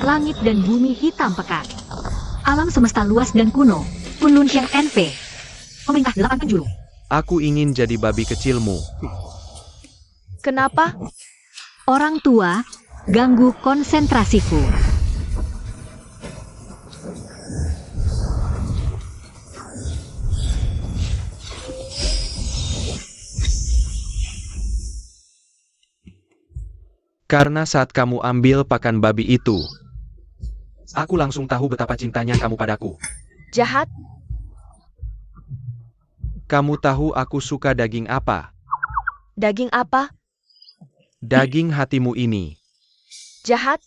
Langit dan bumi hitam pekat. Alam semesta luas dan kuno. Kunlun Xiang NV. Pemerintah 8 penjuru. Aku ingin jadi babi kecilmu. Kenapa? Orang tua, ganggu konsentrasiku. Karena saat kamu ambil pakan babi itu, aku langsung tahu betapa cintanya kamu padaku. Jahat? Kamu tahu aku suka daging apa? Daging apa? Daging hatimu ini. Jahat?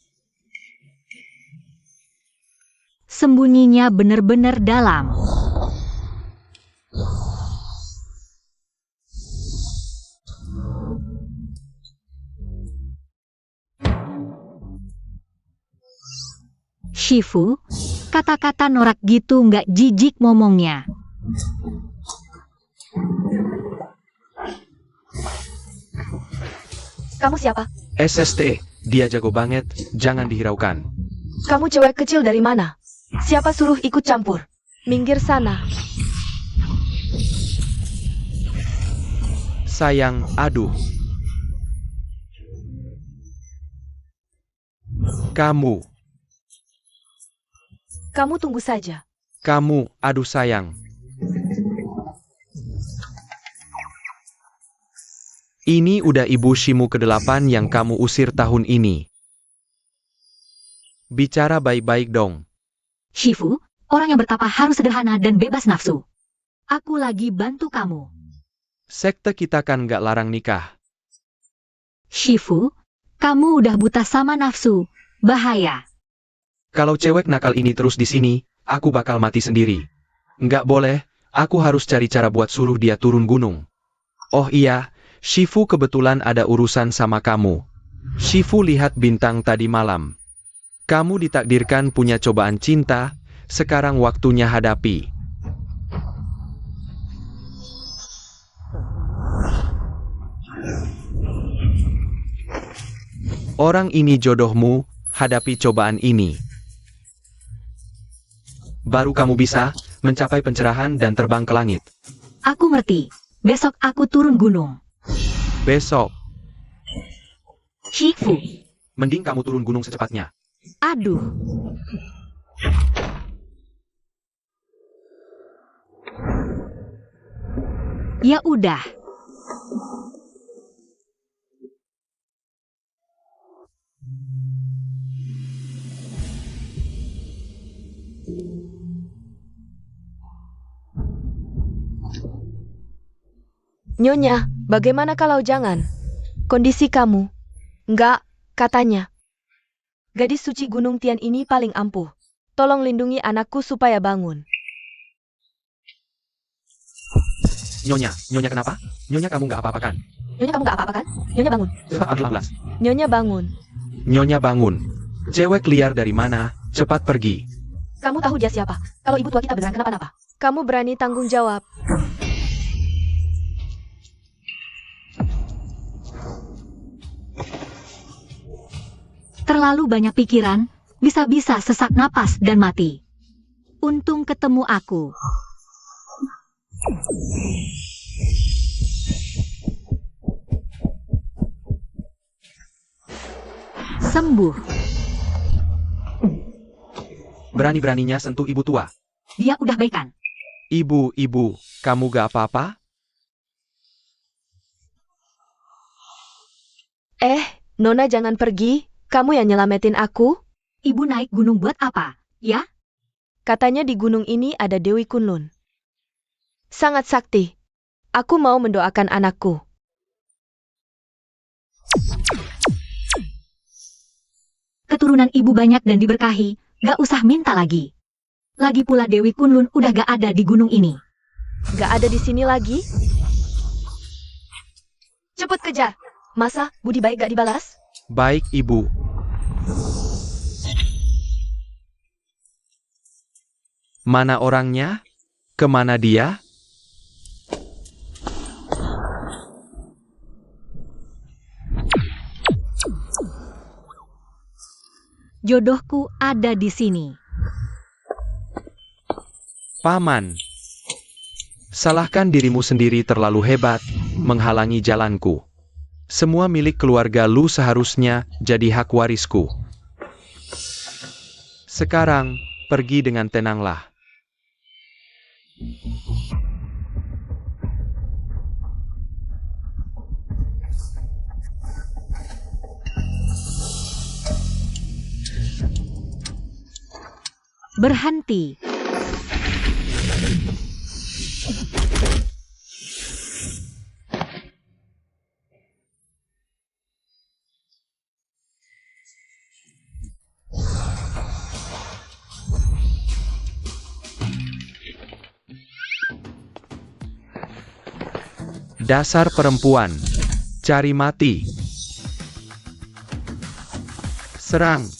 Sembunyinya benar-benar dalam. Shifu, kata-kata norak gitu nggak jijik ngomongnya. Kamu siapa? SST, dia jago banget, jangan dihiraukan. Kamu cewek kecil dari mana? Siapa suruh ikut campur? Minggir sana. Sayang, aduh. Kamu tunggu saja. Kamu, aduh sayang. Ini udah ibu Shimu ke-8 yang kamu usir tahun ini. Bicara baik-baik dong. Shifu, orang yang bertapa harus sederhana dan bebas nafsu. Aku lagi bantu kamu. Sekte kita kan gak larang nikah. Shifu, kamu udah buta sama nafsu. Bahaya. Kalau cewek nakal ini terus di sini, aku bakal mati sendiri. Nggak boleh, aku harus cari cara buat suruh dia turun gunung. Oh iya, Shifu kebetulan ada urusan sama kamu. Shifu lihat bintang tadi malam. Kamu ditakdirkan punya cobaan cinta, sekarang waktunya hadapi. Orang ini jodohmu, hadapi cobaan ini. Baru kamu bisa mencapai pencerahan dan terbang ke langit. Aku ngerti. Besok aku turun gunung. Besok, Shifu. mending kamu turun gunung secepatnya. Aduh. Ya udah. Nyonya, bagaimana kalau jangan? Kondisi kamu? Enggak, katanya. Gadis suci Gunung Tian ini paling ampuh. Tolong lindungi anakku supaya bangun. Nyonya kenapa? Nyonya kamu nggak apa-apa kan? Nyonya kamu enggak apa-apa kan? Nyonya bangun. Nyonya bangun. Nyonya bangun. Cewek liar dari mana? Cepat pergi. Kamu tahu dia siapa? Kalau ibu tua kita beneran kenapa-napa. Kamu berani tanggung jawab. Terlalu banyak pikiran, bisa-bisa sesak napas dan mati. Untung ketemu aku. Sembuh. Berani-beraninya sentuh ibu tua. Dia udah baikan. Ibu, kamu gak apa-apa? Nona jangan pergi. Kamu yang nyelamatin aku? Ibu naik gunung buat apa, ya? Katanya di gunung ini ada Dewi Kunlun. Sangat sakti. Aku mau mendoakan anakku. Keturunan ibu banyak dan diberkahi, gak usah minta lagi. Lagi pula Dewi Kunlun udah gak ada di gunung ini. Gak ada di sini lagi? Cepet kejar. Masa budi baik gak dibalas? Baik, Ibu. Mana orangnya? Kemana dia? Jodohku ada di sini. Paman, salahkan dirimu sendiri terlalu hebat, menghalangi jalanku. Semua milik keluarga Lu seharusnya jadi hak warisku. Sekarang, pergi dengan tenanglah. Berhenti. Dasar perempuan, cari mati. Serang.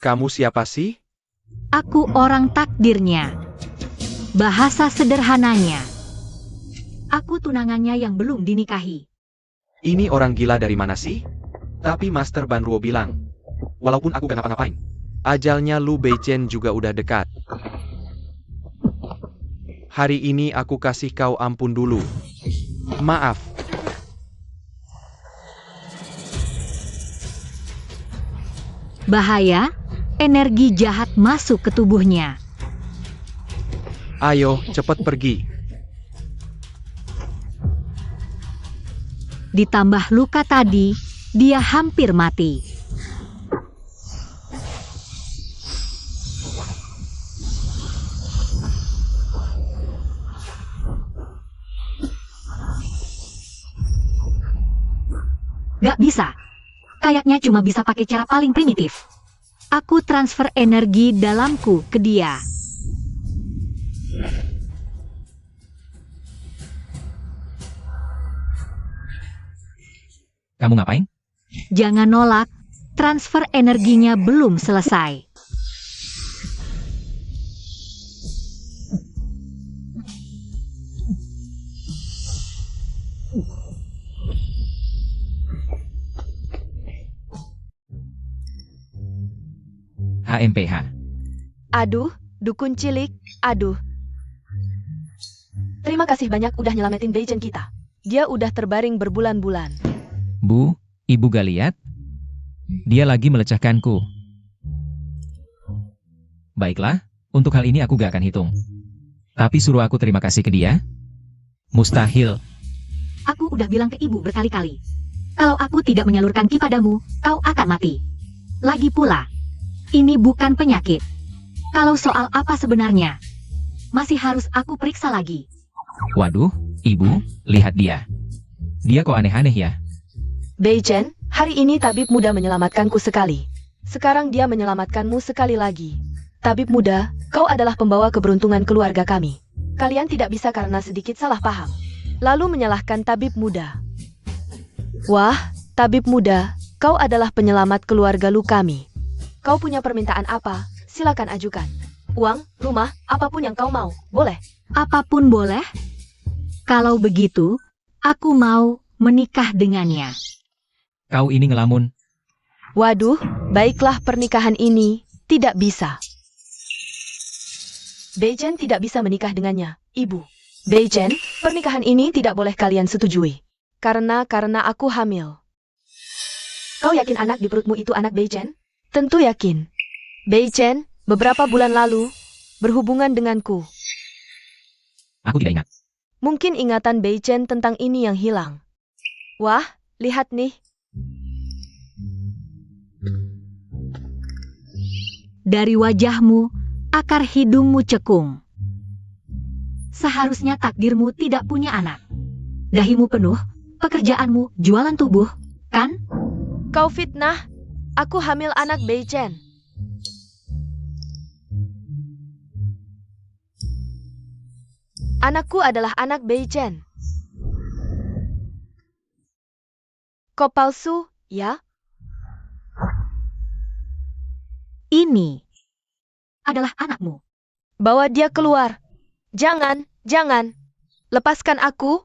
Kamu siapa sih? Aku orang takdirnya. Bahasa sederhananya. Aku tunangannya yang belum dinikahi. Ini orang gila dari mana sih? Tapi Master Banruo bilang, walaupun aku gak ngapa-ngapain, ajalnya Lu Beichen juga udah dekat. Hari ini aku kasih kau ampun dulu. Maaf. Bahaya, energi jahat masuk ke tubuhnya. Ayo, cepat pergi. Ditambah luka tadi, dia hampir mati. Gak bisa. Kayaknya cuma bisa pakai cara paling primitif. Aku transfer energi dalamku ke dia. Kamu ngapain? Jangan nolak, transfer energinya belum selesai. HMPH. Aduh, dukun cilik, aduh. Terima kasih banyak udah nyelamatin Beichen kita. Dia udah terbaring berbulan-bulan. Bu, ibu gak lihat? Dia lagi melecahkanku. Baiklah, untuk hal ini aku gak akan hitung. Tapi suruh aku terima kasih ke dia? Mustahil. Aku udah bilang ke ibu berkali-kali. Kalau aku tidak menyalurkan ki padamu, kau akan mati. Lagi pula, ini bukan penyakit. Kalau soal apa sebenarnya, masih harus aku periksa lagi. Waduh, ibu, lihat dia. Dia kok aneh-aneh ya? Beichen, hari ini tabib muda menyelamatkanku sekali. Sekarang dia menyelamatkanmu sekali lagi. Tabib muda, kau adalah pembawa keberuntungan keluarga kami. Kalian tidak bisa karena sedikit salah paham. Lalu menyalahkan tabib muda. Wah, tabib muda, kau adalah penyelamat keluarga lu kami. Kau punya permintaan apa? Silakan ajukan. Uang, rumah, apapun yang kau mau, boleh. Apapun boleh? Kalau begitu, aku mau menikah dengannya. Kau ini ngelamun. Waduh, baiklah pernikahan ini tidak bisa. Beichen tidak bisa menikah dengannya, ibu. Beichen, pernikahan ini tidak boleh kalian setujui. Karena aku hamil. Kau yakin anak di perutmu itu anak Beichen? Tentu yakin. Beichen, beberapa bulan lalu, berhubungan denganku. Aku tidak ingat. Mungkin ingatan Beichen tentang ini yang hilang. Wah, lihat nih. Dari wajahmu, akar hidungmu cekung. Seharusnya takdirmu tidak punya anak. Dahimu penuh, pekerjaanmu jualan tubuh, kan? Kau fitnah. Aku hamil anak Beichen. Anakku adalah anak Beichen. Kau palsu, ya? Ini adalah anakmu. Bawa dia keluar. Jangan, jangan. Lepaskan aku.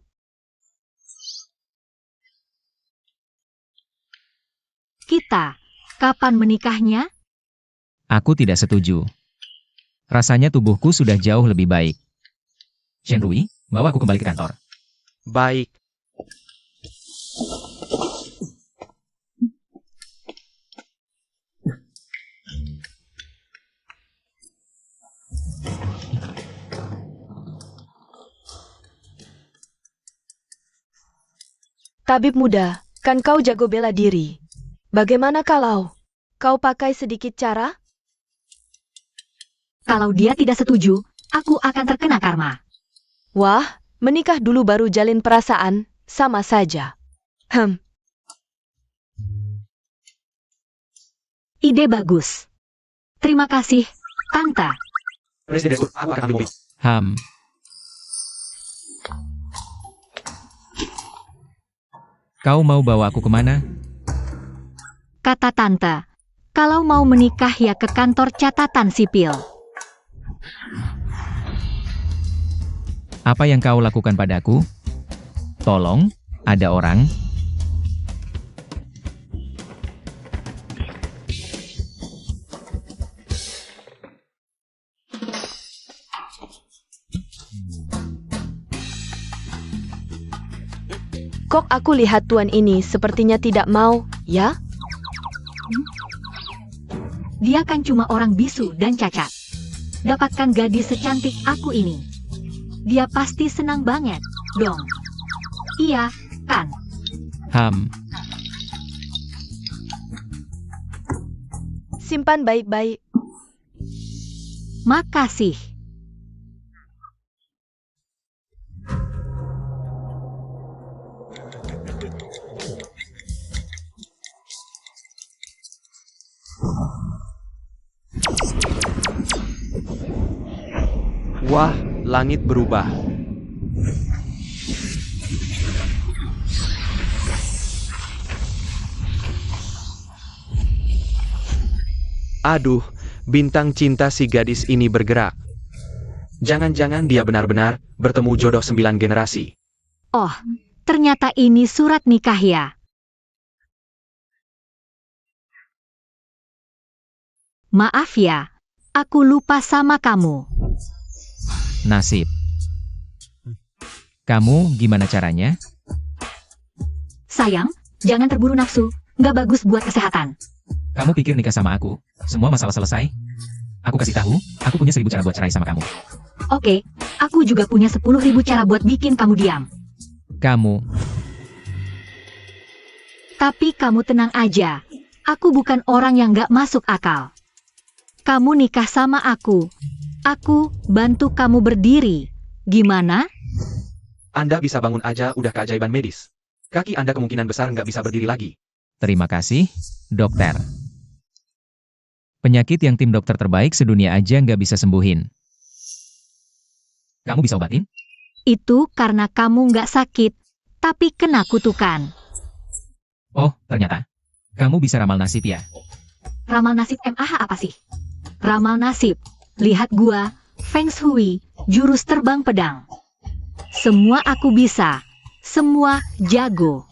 Kita, kapan menikahnya? Aku tidak setuju. Rasanya tubuhku sudah jauh lebih baik. Shenrui, bawa aku kembali ke kantor. Baik. Tabib muda, kan kau jago bela diri. Bagaimana kalau kau pakai sedikit cara? Kalau dia tidak setuju, aku akan terkena karma. Wah, menikah dulu baru jalin perasaan, sama saja. Ide bagus. Terima kasih, Tante. Presiden, aku akan ambil mobil. Kau mau bawa aku kemana? Kata Tante, kalau mau menikah ya ke kantor catatan sipil. Apa yang kau lakukan padaku? Tolong, ada orang. Kok aku lihat tuan ini sepertinya tidak mau, ya? Dia kan cuma orang bisu dan cacat. Dapatkan gadis secantik aku ini. Dia pasti senang banget, dong. Iya, kan? Simpan baik-baik. Makasih. Wah, langit berubah. Aduh, bintang cinta si gadis ini bergerak. Jangan-jangan dia benar-benar bertemu jodoh 9 generasi. Oh, ternyata ini surat nikah ya. Maaf ya, aku lupa sama kamu. Nasib. Kamu gimana caranya? Sayang, jangan terburu nafsu, nggak bagus buat kesehatan. Kamu pikir nikah sama aku, semua masalah selesai? Aku kasih tahu, aku punya 1000 cara buat cerai sama kamu. Oke, aku juga punya 10.000 cara buat bikin kamu diam. Kamu, Tapi kamu tenang aja, aku bukan orang yang nggak masuk akal. Kamu nikah sama aku bantu kamu berdiri. Gimana? Anda bisa bangun aja udah keajaiban medis. Kaki Anda kemungkinan besar nggak bisa berdiri lagi. terima kasih, dokter. Penyakit yang tim dokter terbaik sedunia aja nggak bisa sembuhin. Kamu bisa obatin? Itu karena kamu nggak sakit, tapi kena kutukan. Oh, ternyata. Kamu bisa ramal nasib ya? Ramal nasib MAH apa sih? Ramal nasib. Lihat gua, Feng Shui, jurus terbang pedang. Semua aku bisa. Semua jago.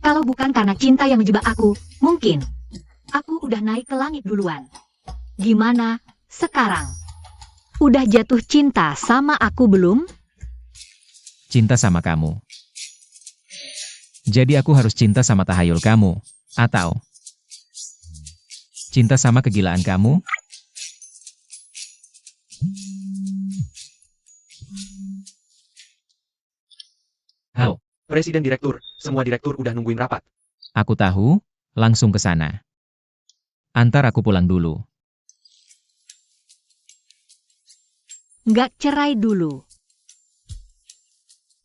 Kalau bukan karena cinta yang menjebak aku, mungkin aku udah naik ke langit duluan. Gimana sekarang? Udah jatuh cinta sama aku belum? Cinta sama kamu. Jadi aku harus cinta sama tahayul kamu. Atau cinta sama kegilaan kamu? Halo, Presiden direktur, semua direktur udah nungguin rapat. aku tahu, langsung ke sana. Antar aku pulang dulu. nggak cerai dulu.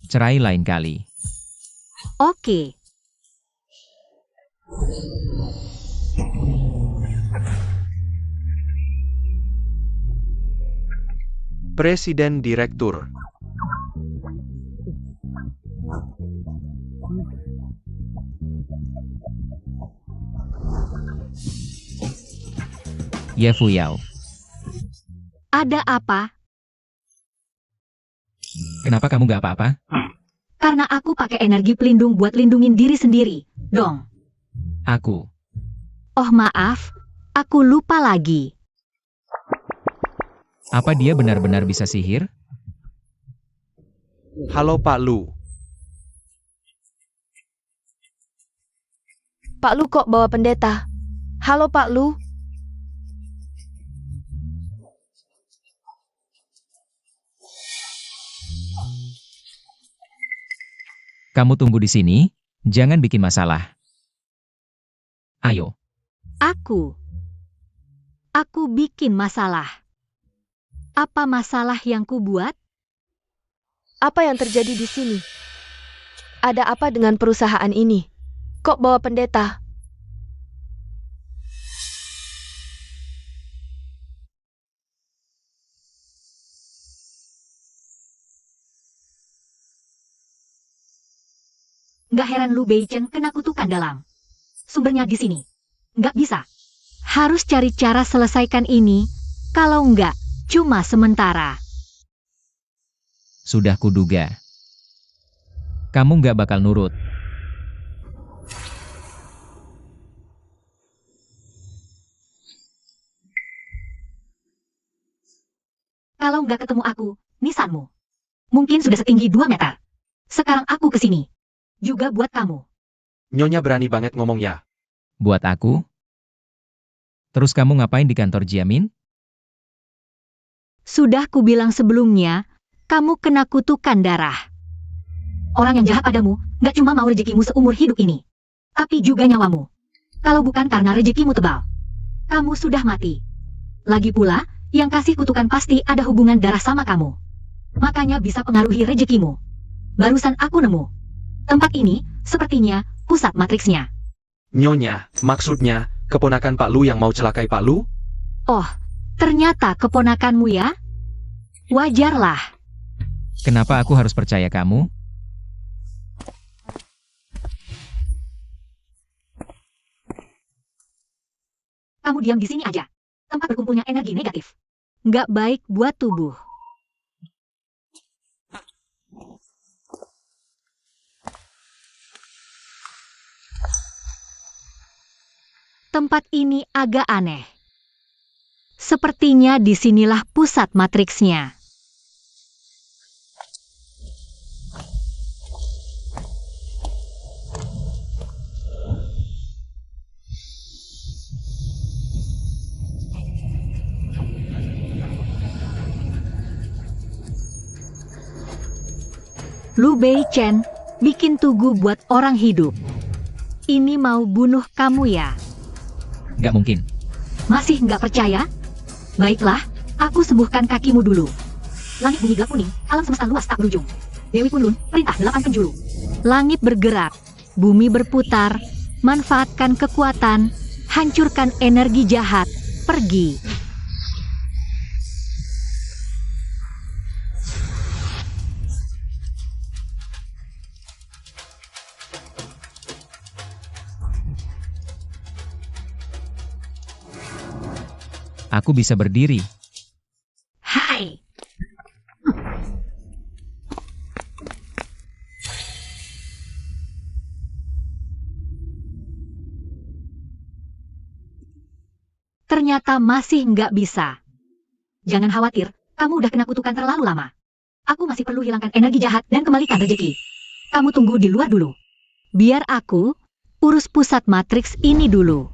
Cerai lain kali. Oke. Presiden Direktur. Ye Fuyao. Ada apa? Kenapa kamu gak apa-apa? Karena aku pakai energi pelindung buat lindungin diri sendiri, dong. Aku. Oh maaf, aku lupa lagi. Apa dia benar-benar bisa sihir? Halo Pak Lu. Pak Lu kok bawa pendeta? Halo Pak Lu. Kamu tunggu di sini, jangan bikin masalah. Ayo. Aku bikin masalah. Apa masalah yang ku buat? Apa yang terjadi di sini? Ada apa dengan perusahaan ini? Kok bawa pendeta? Nggak heran Lu Beichen kena kutukan dalam. Sumbernya di sini. Nggak bisa. Harus cari cara selesaikan ini. Kalau nggak, cuma sementara. Sudah kuduga. Kamu gak bakal nurut. Kalau nggak ketemu aku, nisanmu. Mungkin sudah setinggi 2 meter. Sekarang aku kesini. Juga buat kamu. Nyonya berani banget ngomong ya. Buat aku? Terus kamu ngapain di kantor Jiamin? Sudah kubilang sebelumnya, kamu kena kutukan darah. Orang yang jahat padamu, nggak cuma mau rezekimu seumur hidup ini. Tapi juga nyawamu. Kalau bukan karena rezekimu tebal, kamu sudah mati. Lagi pula, yang kasih kutukan pasti ada hubungan darah sama kamu. Makanya bisa pengaruhi rezekimu. Barusan aku nemu. Tempat ini, sepertinya, pusat matriksnya. Nyonya, maksudnya, keponakan Pak Lu yang mau celakai Pak Lu? Oh, ternyata keponakanmu ya? Wajarlah. Kenapa aku harus percaya kamu? Kamu diam di sini aja. Tempat berkumpulnya energi negatif. Nggak baik buat tubuh. Tempat ini agak aneh. Sepertinya disinilah pusat matriksnya. Lu Beichen bikin tugu buat orang hidup. Ini mau bunuh kamu ya? Gak mungkin. Masih nggak percaya? Baiklah, aku sembuhkan kakimu dulu. Langit bumi gelap kuning, alam semesta luas tak berujung. Dewi Kunlun, perintah 8 penjuru. Langit bergerak, bumi berputar, manfaatkan kekuatan, hancurkan energi jahat, pergi. Aku bisa berdiri. Hai. Ternyata masih nggak bisa. Jangan khawatir, kamu udah kena kutukan terlalu lama. Aku masih perlu hilangkan energi jahat dan kembalikan rezeki. Kamu tunggu di luar dulu. Biar aku urus pusat matriks ini dulu.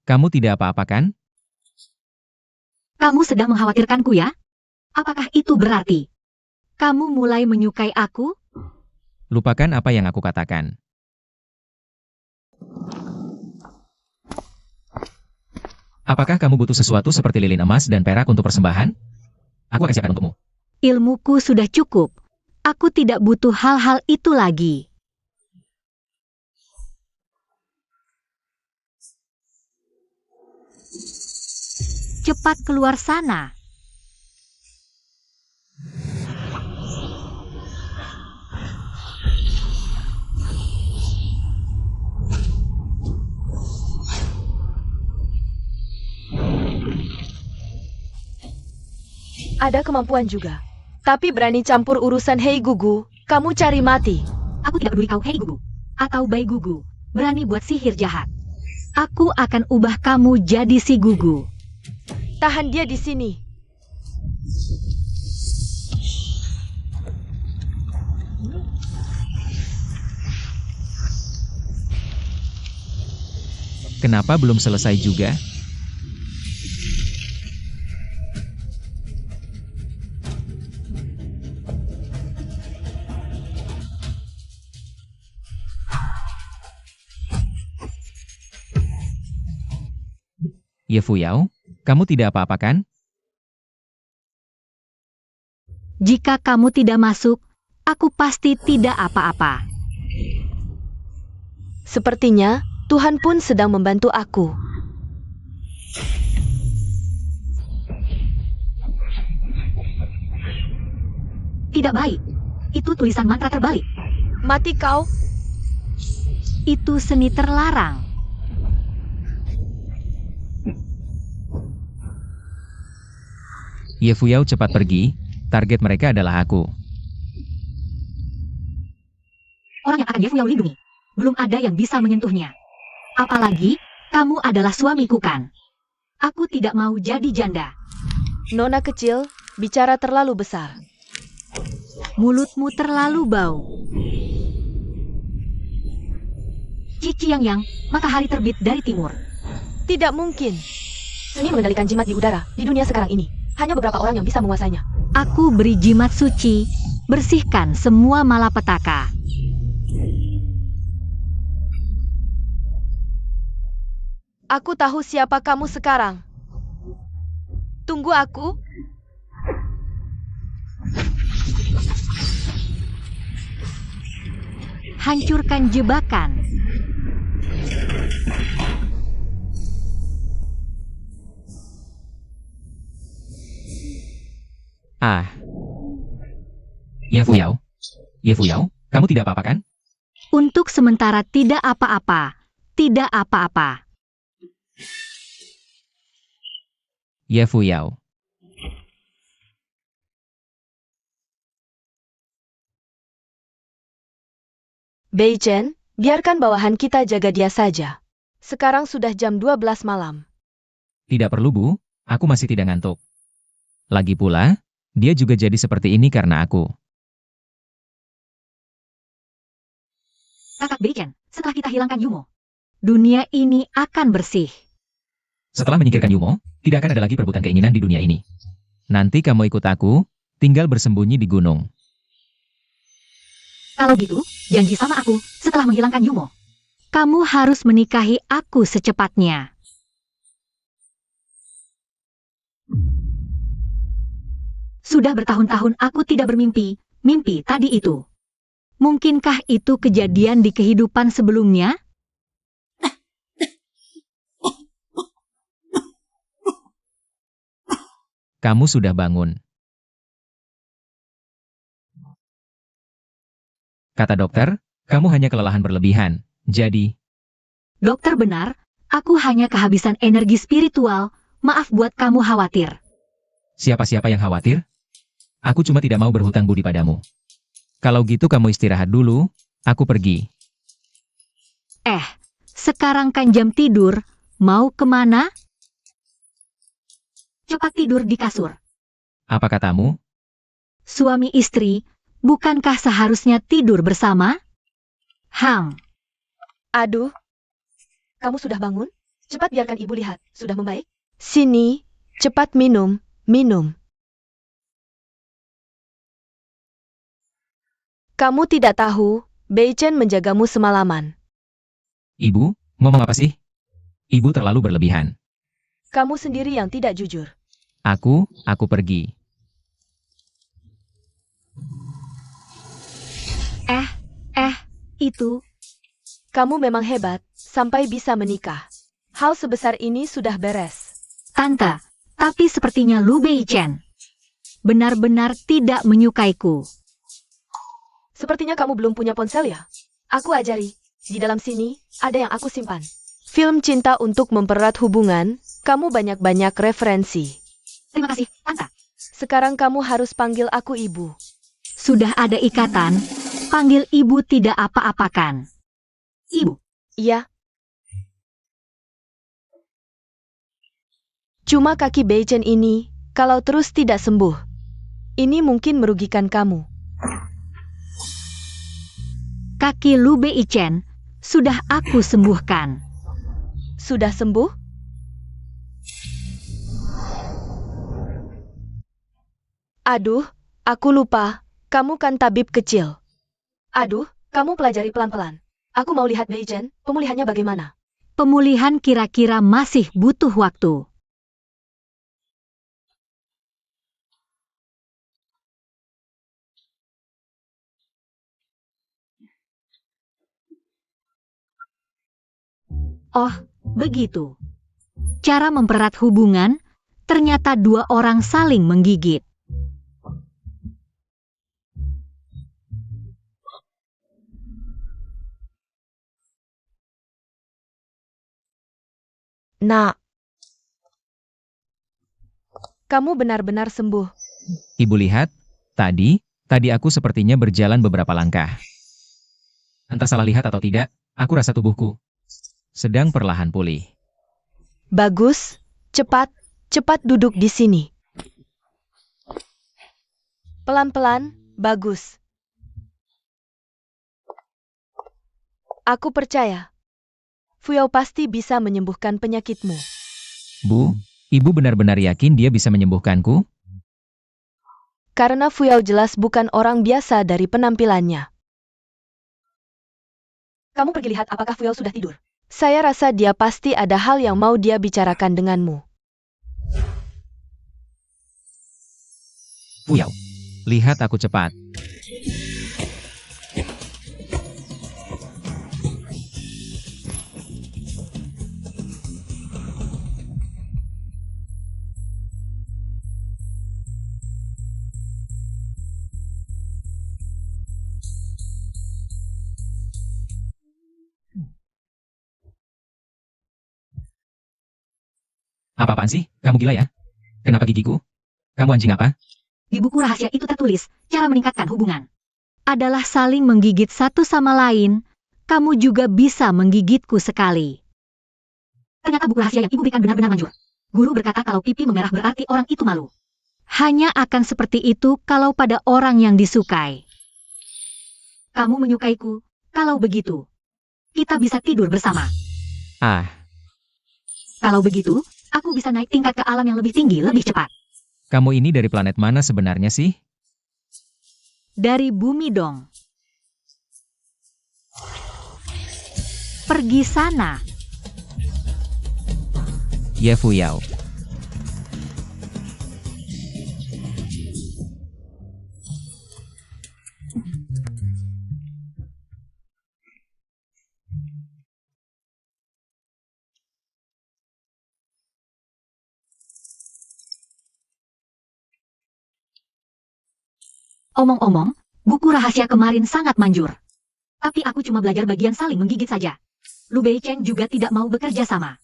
Kamu tidak apa-apa kan? Kamu sedang mengkhawatirkanku ya? Apakah itu berarti kamu mulai menyukai aku? Lupakan apa yang aku katakan. Apakah kamu butuh sesuatu seperti lilin emas dan perak untuk persembahan? Aku akan siapkan untukmu. Ilmuku sudah cukup. Aku tidak butuh hal-hal itu lagi. Cepat keluar sana. Ada kemampuan juga. Tapi berani campur urusan Hei Gugu, kamu cari mati. Aku tidak peduli kau Hei Gugu atau Bai Gugu. Berani buat sihir jahat. Aku akan ubah kamu jadi si Gugu. Tahan dia di sini. Kenapa belum selesai juga? Ye Fuyao, kamu tidak apa-apa kan? Jika kamu tidak masuk, aku pasti tidak apa-apa. Sepertinya Tuhan pun sedang membantu aku. Tidak baik. Itu tulisan mantra terbalik. Mati kau. Itu seni terlarang. Ye Fuyao cepat pergi, target mereka adalah aku. Orang yang akan Ye Fuyao lindungi. Belum ada yang bisa menyentuhnya. Apalagi, kamu adalah suamiku kan? Aku tidak mau jadi janda. Nona kecil, bicara terlalu besar. Mulutmu terlalu bau. Cici yang, matahari terbit dari timur. Tidak mungkin. Seni mengendalikan jimat di udara di dunia sekarang ini. Hanya beberapa orang yang bisa menguasainya. Aku beri jimat suci, bersihkan semua malapetaka. Aku tahu siapa kamu sekarang. Tunggu aku. Hancurkan jebakan. Ah. Ye Fuyao. Ye Fuyao, kamu tidak apa-apa kan? Untuk sementara tidak apa-apa. Tidak apa-apa. Ye Fuyao. Bei Chen, biarkan bawahan kita jaga dia saja. Sekarang sudah jam 12 malam. Tidak perlu, Bu. Aku masih tidak ngantuk. Lagi pula, dia juga jadi seperti ini karena aku. Kakak Beichen, setelah kita hilangkan Yumo, dunia ini akan bersih. Setelah menyingkirkan Yumo, tidak akan ada lagi perebutan keinginan di dunia ini. Nanti kamu ikut aku, tinggal bersembunyi di gunung. Kalau gitu, janji sama aku setelah menghilangkan Yumo. Kamu harus menikahi aku secepatnya. Sudah bertahun-tahun aku tidak bermimpi, mimpi tadi itu. Mungkinkah itu kejadian di kehidupan sebelumnya? Kamu sudah bangun. Kata dokter, kamu hanya kelelahan berlebihan, jadi... Dokter benar, aku hanya kehabisan energi spiritual, maaf buat kamu khawatir. Siapa-siapa yang khawatir? Aku cuma tidak mau berhutang budi padamu. Kalau gitu kamu istirahat dulu, aku pergi. Sekarang kan jam tidur, mau kemana? Cepat tidur di kasur. Apa katamu? Suami istri, bukankah seharusnya tidur bersama? Aduh. Kamu sudah bangun? Cepat biarkan ibu lihat. Sudah membaik? Sini, cepat minum. Kamu tidak tahu, Bei Chen menjagamu semalaman. Ibu, ngomong apa sih? Ibu terlalu berlebihan. Kamu sendiri yang tidak jujur. Aku pergi. Itu, Kamu memang hebat, sampai bisa menikah. Hal sebesar ini sudah beres. Tante, tapi sepertinya Lu Beichen benar-benar tidak menyukaiku. Sepertinya kamu belum punya ponsel ya? Aku ajari. Di dalam sini, ada yang aku simpan. Film cinta untuk mempererat hubungan, kamu banyak-banyak referensi. Terima kasih, Tante. Sekarang kamu harus panggil aku ibu. Sudah ada ikatan, panggil ibu tidak apa-apakan. Ibu, Iya. Cuma kaki Beichen ini, kalau terus tidak sembuh, ini mungkin merugikan kamu. kaki Lu Beichen sudah aku sembuhkan. Sudah sembuh? Aduh, aku lupa. Kamu kan tabib kecil. Aduh, kamu pelajari pelan-pelan. Aku mau lihat Beichen, pemulihannya bagaimana. Pemulihan kira-kira masih butuh waktu. Oh, begitu. Cara mempererat hubungan, ternyata dua orang saling menggigit. Nak, kamu benar-benar sembuh. Ibu lihat, tadi aku sepertinya berjalan beberapa langkah. Entah salah lihat atau tidak, aku rasa tubuhku sedang perlahan pulih. Bagus, cepat duduk di sini. Pelan-pelan, bagus. Aku percaya. Fuyao pasti bisa menyembuhkan penyakitmu. Bu, ibu benar-benar yakin dia bisa menyembuhkanku? Karena Fuyao jelas bukan orang biasa dari penampilannya. Kamu pergi lihat apakah Fuyao sudah tidur. Saya rasa dia pasti ada hal yang mau dia bicarakan denganmu. Fuyao, lihat aku cepat. Apa-apaan sih? Kamu gila ya? Kenapa gigiku? Kamu anjing apa? Di buku rahasia itu tertulis, cara meningkatkan hubungan adalah saling menggigit satu sama lain. Kamu juga bisa menggigitku sekali. Ternyata buku rahasia yang ibu berikan benar-benar manjur. Guru berkata kalau pipi memerah berarti orang itu malu. Hanya akan seperti itu kalau pada orang yang disukai. Kamu menyukaiku, kalau begitu, kita bisa tidur bersama. Ah, Kalau begitu, aku bisa naik tingkat ke alam yang lebih tinggi lebih cepat. kamu ini dari planet mana sebenarnya sih? Dari bumi dong. Pergi sana. Ya Fuyao. Omong-omong, buku rahasia kemarin sangat manjur. Tapi aku cuma belajar bagian saling menggigit saja. Lu Beichen juga tidak mau bekerja sama.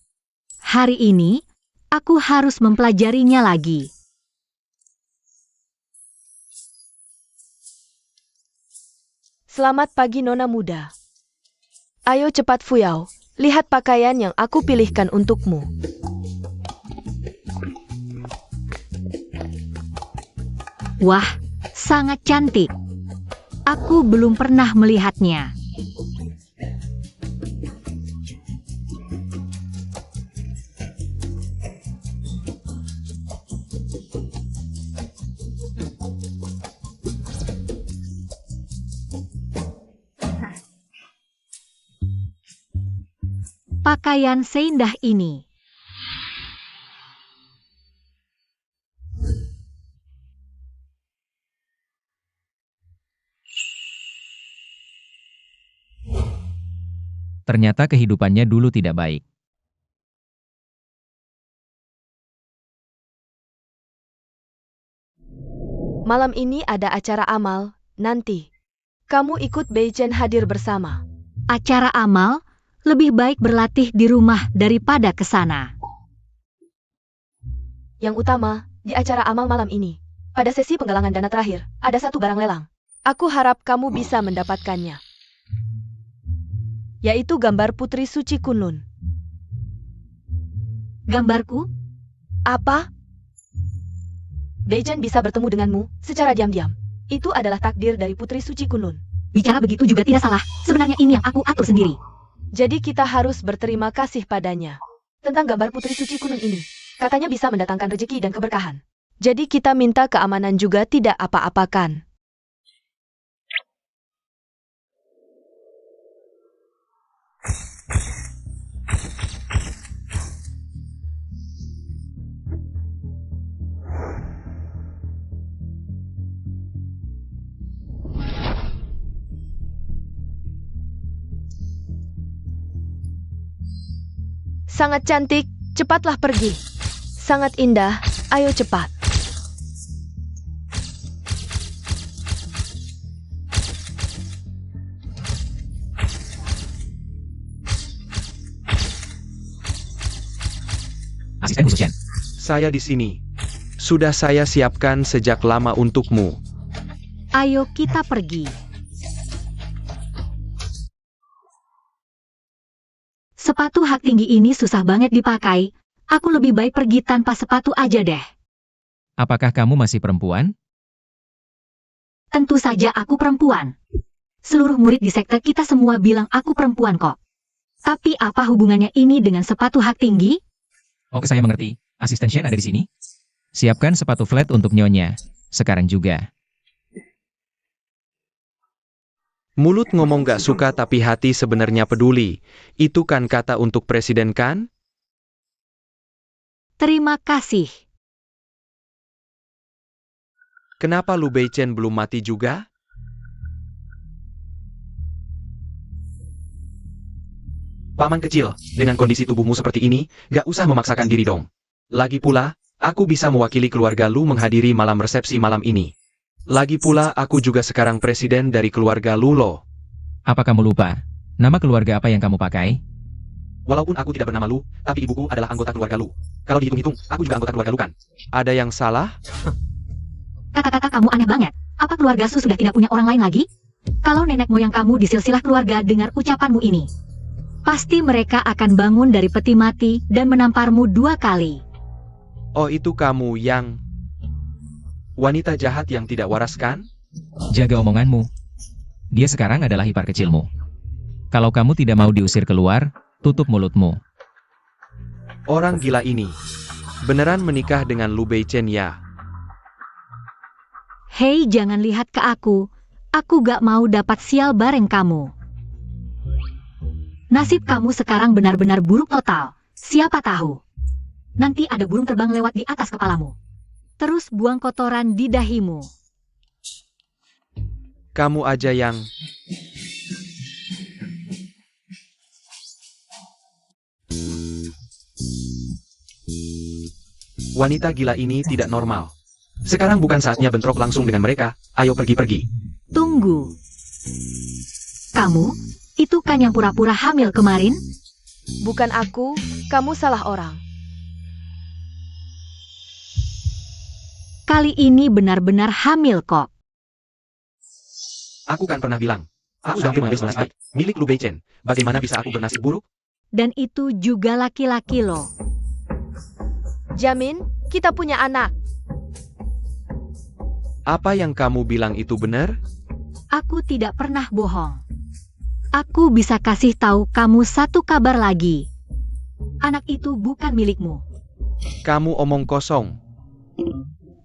Hari ini, aku harus mempelajarinya lagi. Selamat pagi Nona muda. Ayo cepat Fuyao, lihat pakaian yang aku pilihkan untukmu. Wah, sangat cantik. Aku belum pernah melihatnya. Pakaian seindah ini. Ternyata kehidupannya dulu tidak baik. Malam ini ada acara amal, nanti. Kamu ikut Beichen hadir bersama. Acara amal, lebih baik berlatih di rumah daripada ke sana. Yang utama, di acara amal malam ini, pada sesi penggalangan dana terakhir, ada satu barang lelang. Aku harap kamu bisa mendapatkannya. Yaitu gambar Putri Suci Kunlun. Gambarku? Apa? Beichen bisa bertemu denganmu secara diam-diam. Itu adalah takdir dari Putri Suci Kunlun. Bicara begitu juga tidak salah. Sebenarnya ini yang aku atur sendiri. Jadi kita harus berterima kasih padanya. Tentang gambar Putri Suci Kunlun ini, katanya bisa mendatangkan rezeki dan keberkahan. Jadi kita minta keamanan juga tidak apa-apakan. Sangat cantik, cepatlah pergi. Sangat indah, ayo cepat. Asisten khusus Chen. Saya di sini. Sudah saya siapkan sejak lama untukmu. Ayo kita pergi. Sepatu hak tinggi ini susah banget dipakai. Aku lebih baik pergi tanpa sepatu aja deh. Apakah kamu masih perempuan? Tentu saja aku perempuan. Seluruh murid di sekte kita semua bilang aku perempuan kok. Tapi apa hubungannya ini dengan sepatu hak tinggi? Oke, saya mengerti. Asisten Shen ada di sini. Siapkan sepatu flat untuk Nyonya. Sekarang juga. Mulut ngomong gak suka tapi hati sebenarnya peduli. Itu kan kata untuk presiden kan? Terima kasih. Kenapa Lu Beichen belum mati juga? Paman kecil, dengan kondisi tubuhmu seperti ini, gak usah memaksakan diri dong. Lagi pula, aku bisa mewakili keluarga Lu menghadiri malam resepsi malam ini. Lagi pula, aku juga sekarang presiden dari keluarga Lu loh. Apa kamu lupa? Nama keluarga apa yang kamu pakai? Walaupun aku tidak bernama Lu, tapi ibuku adalah anggota keluarga Lu. Kalau dihitung-hitung, aku juga anggota keluarga Lu kan? Ada yang salah? Kata-kata kamu aneh banget. Apa keluarga Su sudah tidak punya orang lain lagi? Kalau nenek moyang kamu di silsilah keluarga dengar ucapanmu ini, pasti mereka akan bangun dari peti mati dan menamparmu 2 kali. Oh, itu kamu yang... wanita jahat yang tidak waras kan? Jaga omonganmu. Dia sekarang adalah ipar kecilmu. Kalau kamu tidak mau diusir keluar, tutup mulutmu. Orang gila ini. Beneran menikah dengan Lu Beichen ya? Hei, jangan lihat ke aku. Aku gak mau dapat sial bareng kamu. Nasib kamu sekarang benar-benar buruk total. Siapa tahu. Nanti ada burung terbang lewat di atas kepalamu. Terus buang kotoran di dahimu. Kamu aja yang... Wanita gila ini tidak normal. Sekarang bukan saatnya bentrok langsung dengan mereka. Ayo pergi-pergi. Tunggu. Kamu, itu kan yang pura-pura hamil kemarin? Bukan aku, kamu salah orang. Kali ini benar-benar hamil kok. Aku kan pernah bilang. Aku sudah mengambil balas baik. Milik Lu Beichen. Bagaimana bisa aku bernasib buruk? Dan itu juga laki-laki loh. Jamin, kita punya anak. Apa yang kamu bilang itu benar? Aku tidak pernah bohong. Aku bisa kasih tahu kamu satu kabar lagi. Anak itu bukan milikmu. Kamu omong kosong.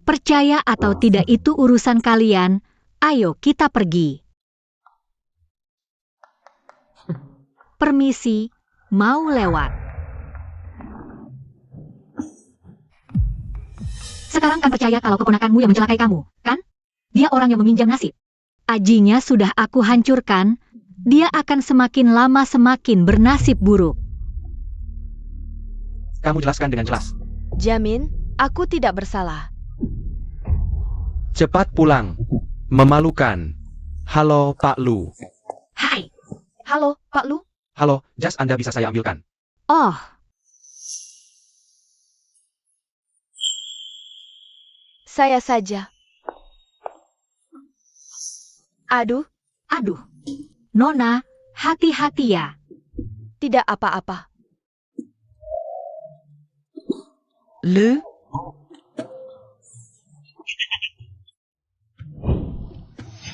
Percaya atau tidak itu urusan kalian. Ayo kita pergi. Permisi, mau lewat. Sekarang kan percaya kalau keponakanmu yang mencelakai kamu, kan? Dia orang yang meminjam nasib. Ajinya sudah aku hancurkan, dia akan semakin lama semakin bernasib buruk. Kamu jelaskan dengan jelas. Jamin, aku tidak bersalah. Cepat pulang. Memalukan. Halo, Pak Lu. Hai. Halo, Pak Lu. Halo, jas Anda bisa saya ambilkan. Oh, Saya saja. Aduh, aduh. Nona, hati-hati ya. tidak apa-apa. Le?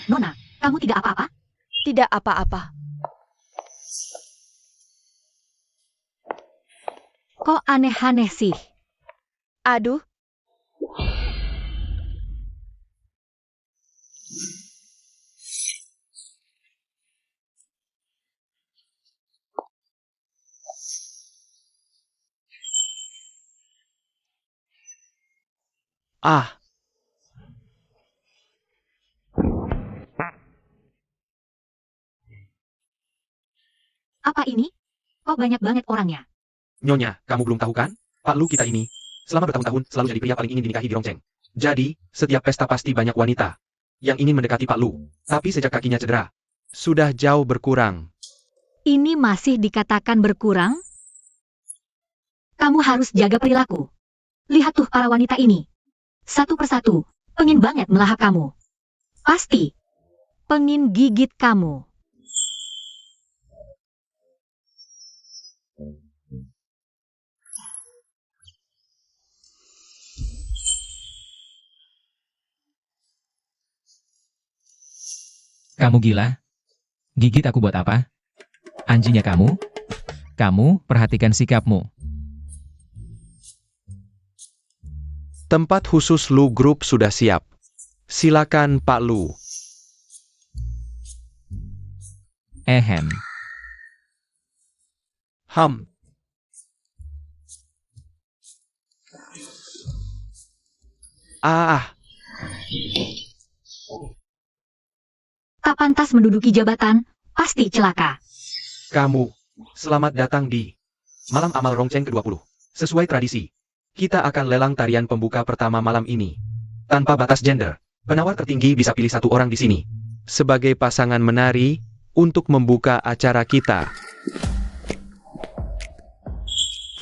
Nona, kamu tidak apa-apa? Tidak apa-apa. Kok aneh-aneh sih? Aduh, Ah, Apa ini? Kok banyak banget orangnya? Nyonya, kamu belum tahu kan? Pak Lu kita ini, selama bertahun-tahun selalu jadi pria paling ingin dinikahi di Rongcheng. Jadi, setiap pesta pasti banyak wanita yang ingin mendekati Pak Lu. Tapi sejak kakinya cedera, sudah jauh berkurang. Ini masih dikatakan berkurang? Kamu harus jaga perilaku. Lihat tuh para wanita ini. Satu persatu, pengin banget melahap kamu. Pasti, pengin gigit kamu. Kamu gila? Gigit aku buat apa? Anjingnya kamu? Kamu perhatikan sikapmu. Tempat khusus Lu Group sudah siap. Silakan Pak Lu. Ehem. Ham. Ah, Tak pantas menduduki jabatan, pasti celaka. kamu. Selamat datang di Malam Amal Rongcheng ke-20. Sesuai tradisi, kita akan lelang tarian pembuka pertama malam ini. Tanpa batas gender, penawar tertinggi bisa pilih satu orang di sini sebagai pasangan menari untuk membuka acara kita.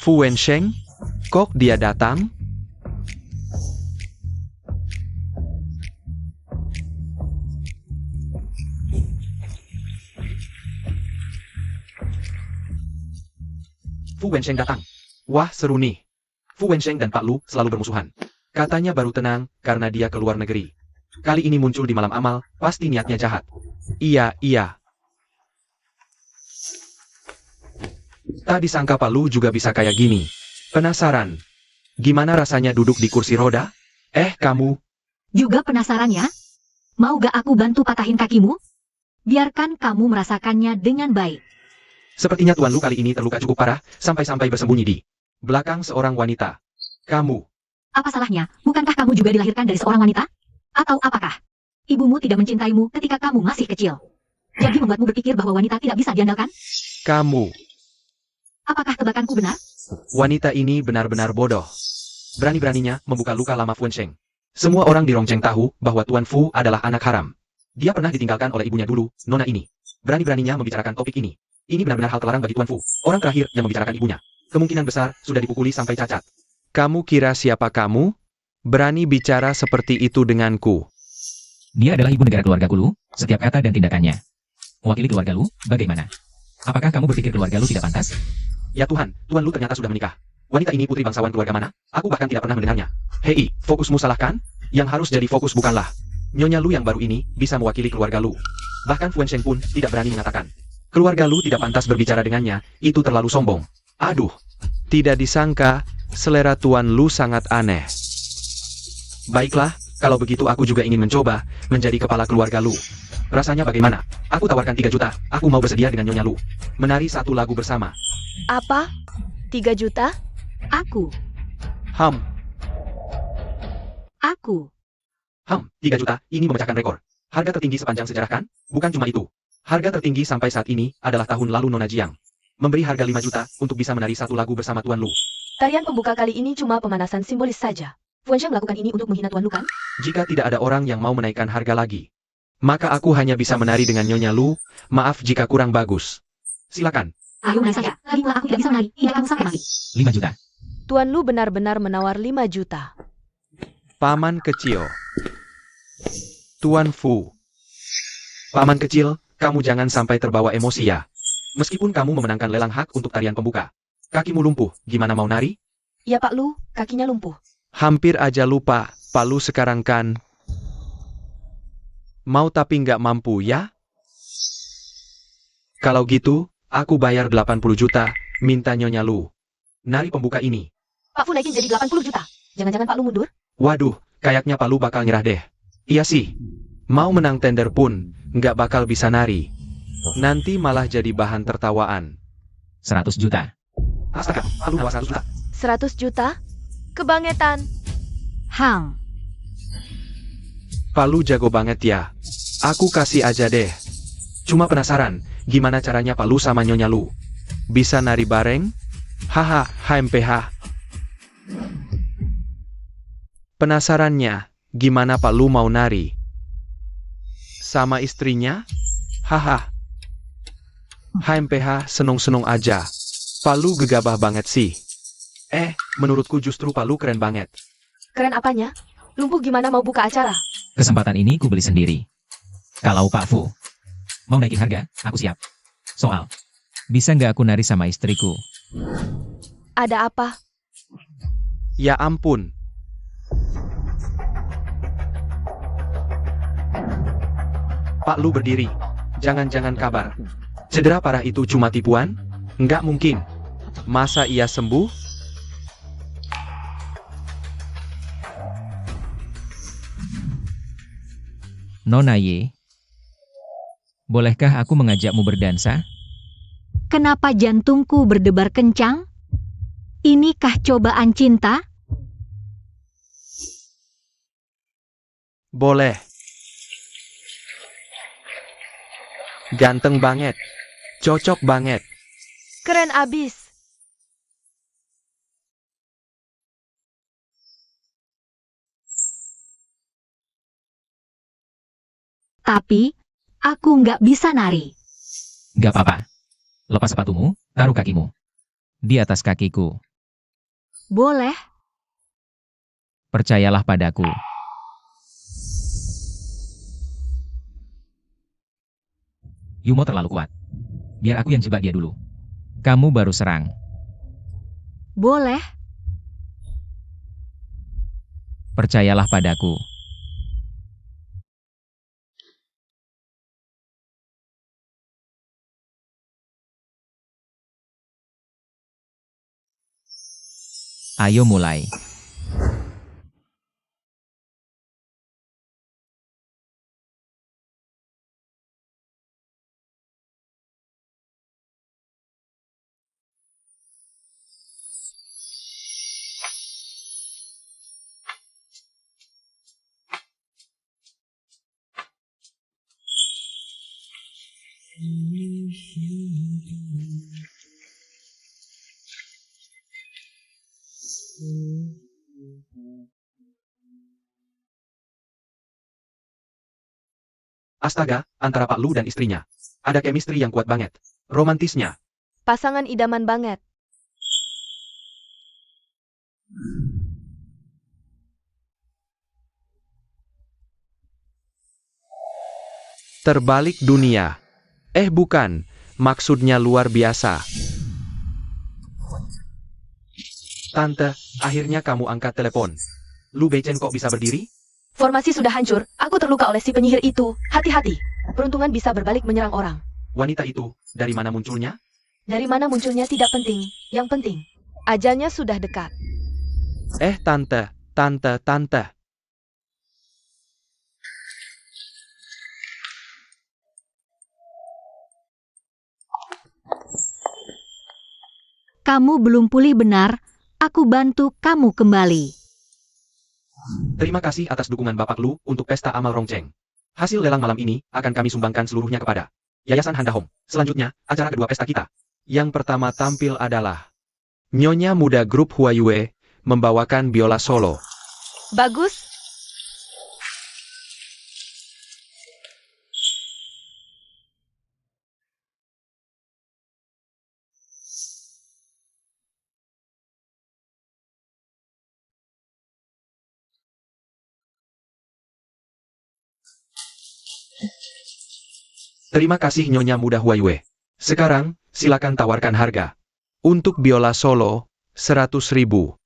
Fu Wensheng, kok dia datang? Fu Wensheng datang. Wah, seru nih. Fu Wensheng dan Pak Lu selalu bermusuhan. Katanya baru tenang karena dia keluar negeri. Kali ini muncul di malam amal, pasti niatnya jahat. Iya. Tak disangka Pak Lu juga bisa kayak gini. Penasaran? Gimana rasanya duduk di kursi roda? Kamu. Juga penasaran ya? Mau gak aku bantu patahin kakimu? Biarkan kamu merasakannya dengan baik. Sepertinya Tuan Lu kali ini terluka cukup parah, sampai-sampai bersembunyi di belakang seorang wanita. Kamu. Apa salahnya? Bukankah kamu juga dilahirkan dari seorang wanita? Atau apakah ibumu tidak mencintaimu ketika kamu masih kecil? Jadi membuatmu berpikir bahwa wanita tidak bisa diandalkan? Kamu. Apakah tebakanku benar? Wanita ini benar-benar bodoh. Berani-beraninya membuka luka lama Fu Wensheng. Semua orang di Rongcheng tahu bahwa Tuan Fu adalah anak haram. Dia pernah ditinggalkan oleh ibunya dulu, Nona ini. Berani-beraninya membicarakan topik ini. Ini benar-benar hal terlarang bagi Tuan Fu. Orang terakhir yang membicarakan ibunya. Kemungkinan besar sudah dipukuli sampai cacat. Kamu kira siapa kamu? Berani bicara seperti itu denganku. Dia adalah ibu negara keluarga Lu, setiap kata dan tindakannya. Mewakili keluarga Lu, bagaimana? Apakah kamu berpikir keluarga Lu tidak pantas? Ya Tuhan, Tuan Lu ternyata sudah menikah. Wanita ini putri bangsawan keluarga mana? Aku bahkan tidak pernah mendengarnya. Hei, fokusmu salah kan? Yang harus jadi fokus bukanlah Nyonya Lu yang baru ini bisa mewakili keluarga Lu. Bahkan Fu Wensheng pun tidak berani mengatakan keluarga Lu tidak pantas berbicara dengannya, itu terlalu sombong. Aduh, tidak disangka, selera Tuan Lu sangat aneh. Baiklah, kalau begitu aku juga ingin mencoba menjadi kepala keluarga Lu. Rasanya bagaimana? Aku tawarkan 3 juta, aku mau bersedia dengan Nyonya Lu. Menari satu lagu bersama. Apa? 3 juta? Aku, Ham, 3 juta, ini memecahkan rekor. Harga tertinggi sepanjang sejarah kan? Bukan cuma itu. Harga tertinggi sampai saat ini adalah tahun lalu Nona Jiang. Memberi harga 5 juta untuk bisa menari satu lagu bersama Tuan Lu. Tarian pembuka kali ini cuma pemanasan simbolis saja. Fuansheng melakukan ini untuk menghina Tuan Lu kan? Jika tidak ada orang yang mau menaikkan harga lagi, maka aku hanya bisa menari dengan Nyonya Lu. Maaf jika kurang bagus. Silakan. Ayo menari saja. Lagi pula aku tidak bisa menari. Hingga kamu sampai mati. 5 juta. Tuan Lu benar-benar menawar 5 juta. Paman kecil. Tuan Fu. Paman kecil, kamu jangan sampai terbawa emosi ya. Meskipun kamu memenangkan lelang hak untuk tarian pembuka. Kakimu lumpuh, gimana mau nari? Ya Pak Lu, kakinya lumpuh. Hampir aja lupa, Pak Lu sekarang kan mau tapi nggak mampu ya? Kalau gitu, aku bayar 80 juta, minta Nyonya Lu. Nari pembuka ini. Pak Fu naikin jadi 80 juta. Jangan-jangan Pak Lu mundur? Waduh, kayaknya Pak Lu bakal nyerah deh. Iya sih. Mau menang tender pun, nggak bakal bisa nari. Nanti malah jadi bahan tertawaan. 100 juta. Astaga, Pak Lu nawas 100 juta. 100 juta? Kebangetan. Hang. Pak Lu jago banget ya. Aku kasih aja deh. Cuma penasaran, gimana caranya Pak Lu sama Nyonya Lu? Bisa nari bareng? Haha, HMPH. Penasarannya, gimana Pak Lu mau nari? Sama istrinya? Haha. HMPH senung-senung aja. Pak Lu gegabah banget sih. Menurutku justru Pak Lu keren banget. Keren apanya? Lumpuh gimana mau buka acara? Kesempatan ini ku beli sendiri. Kalau Pak Fu mau naikin harga, aku siap. Soal, bisa nggak aku nari sama istriku? Ada apa? Ya ampun. Pak Lu berdiri. Jangan-jangan kabar. Cedera parah itu cuma tipuan? Nggak mungkin. Masa ia sembuh? Nona Ye, bolehkah aku mengajakmu berdansa? Kenapa jantungku berdebar kencang? Inikah cobaan cinta? Boleh. Ganteng banget. Cocok banget. Keren abis. Tapi, aku nggak bisa nari. Gak apa-apa. Lepas sepatumu, taruh kakimu di atas kakiku. Boleh? Percayalah padaku. Yumo terlalu kuat. Biar aku yang jebak dia dulu. Kamu baru serang. Boleh? Percayalah padaku. Ayo mulai. Astaga, antara Pak Lu dan istrinya. Ada chemistry yang kuat banget. Romantisnya. Pasangan idaman banget. Terbalik dunia. Bukan. Maksudnya luar biasa. Tante, akhirnya kamu angkat telepon. Lu Beichen kok bisa berdiri? Formasi sudah hancur. Aku terluka oleh si penyihir itu. Hati-hati. Peruntungan bisa berbalik menyerang orang. Wanita itu, dari mana munculnya? Dari mana munculnya tidak penting. Yang penting, ajalnya sudah dekat. Tante. Kamu belum pulih benar, aku bantu kamu kembali. Terima kasih atas dukungan Bapak Lu untuk pesta amal Rongcheng. Hasil lelang malam ini akan kami sumbangkan seluruhnya kepada Yayasan Handa Home. Selanjutnya, acara kedua pesta kita. Yang pertama tampil adalah Nyonya Muda Grup Huayue membawakan biola solo. Bagus. Terima kasih Nyonya Muda Huayue. Sekarang, silakan tawarkan harga. Untuk biola solo, 100.000.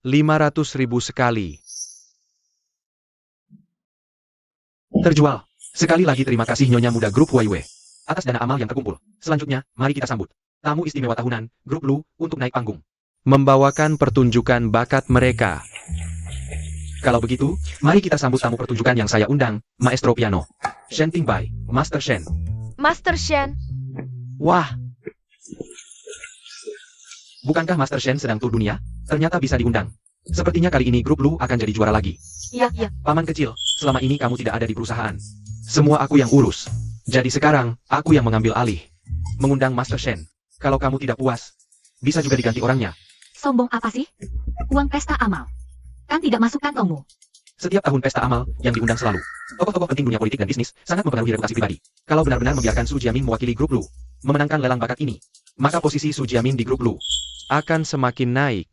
500.000 sekali. Terjual. Sekali lagi terima kasih Nyonya Muda Grup Huayue atas dana amal yang terkumpul. Selanjutnya, mari kita sambut tamu istimewa tahunan, Grup Lu, untuk naik panggung. Membawakan pertunjukan bakat mereka. Kalau begitu, mari kita sambut tamu pertunjukan yang saya undang, Maestro Piano. Shen Tingbai, Master Shen. Master Shen. Wah! Bukankah Master Shen sedang tur dunia? Ternyata bisa diundang. Sepertinya kali ini Grup Lu akan jadi juara lagi. Iya. Paman kecil, selama ini kamu tidak ada di perusahaan. Semua aku yang urus. Jadi sekarang, aku yang mengambil alih. Mengundang Master Shen. Kalau kamu tidak puas, bisa juga diganti orangnya. Sombong apa sih? Uang pesta amal. Kan tidak masuk kantongmu. Setiap tahun pesta amal, yang diundang selalu. Tokoh-tokoh penting dunia politik dan bisnis, sangat mempengaruhi reputasi pribadi. Kalau benar-benar membiarkan Su Jiamin mewakili Grup Lu, memenangkan lelang bakat ini, maka posisi Su Jiamin di Grup Lu akan semakin naik.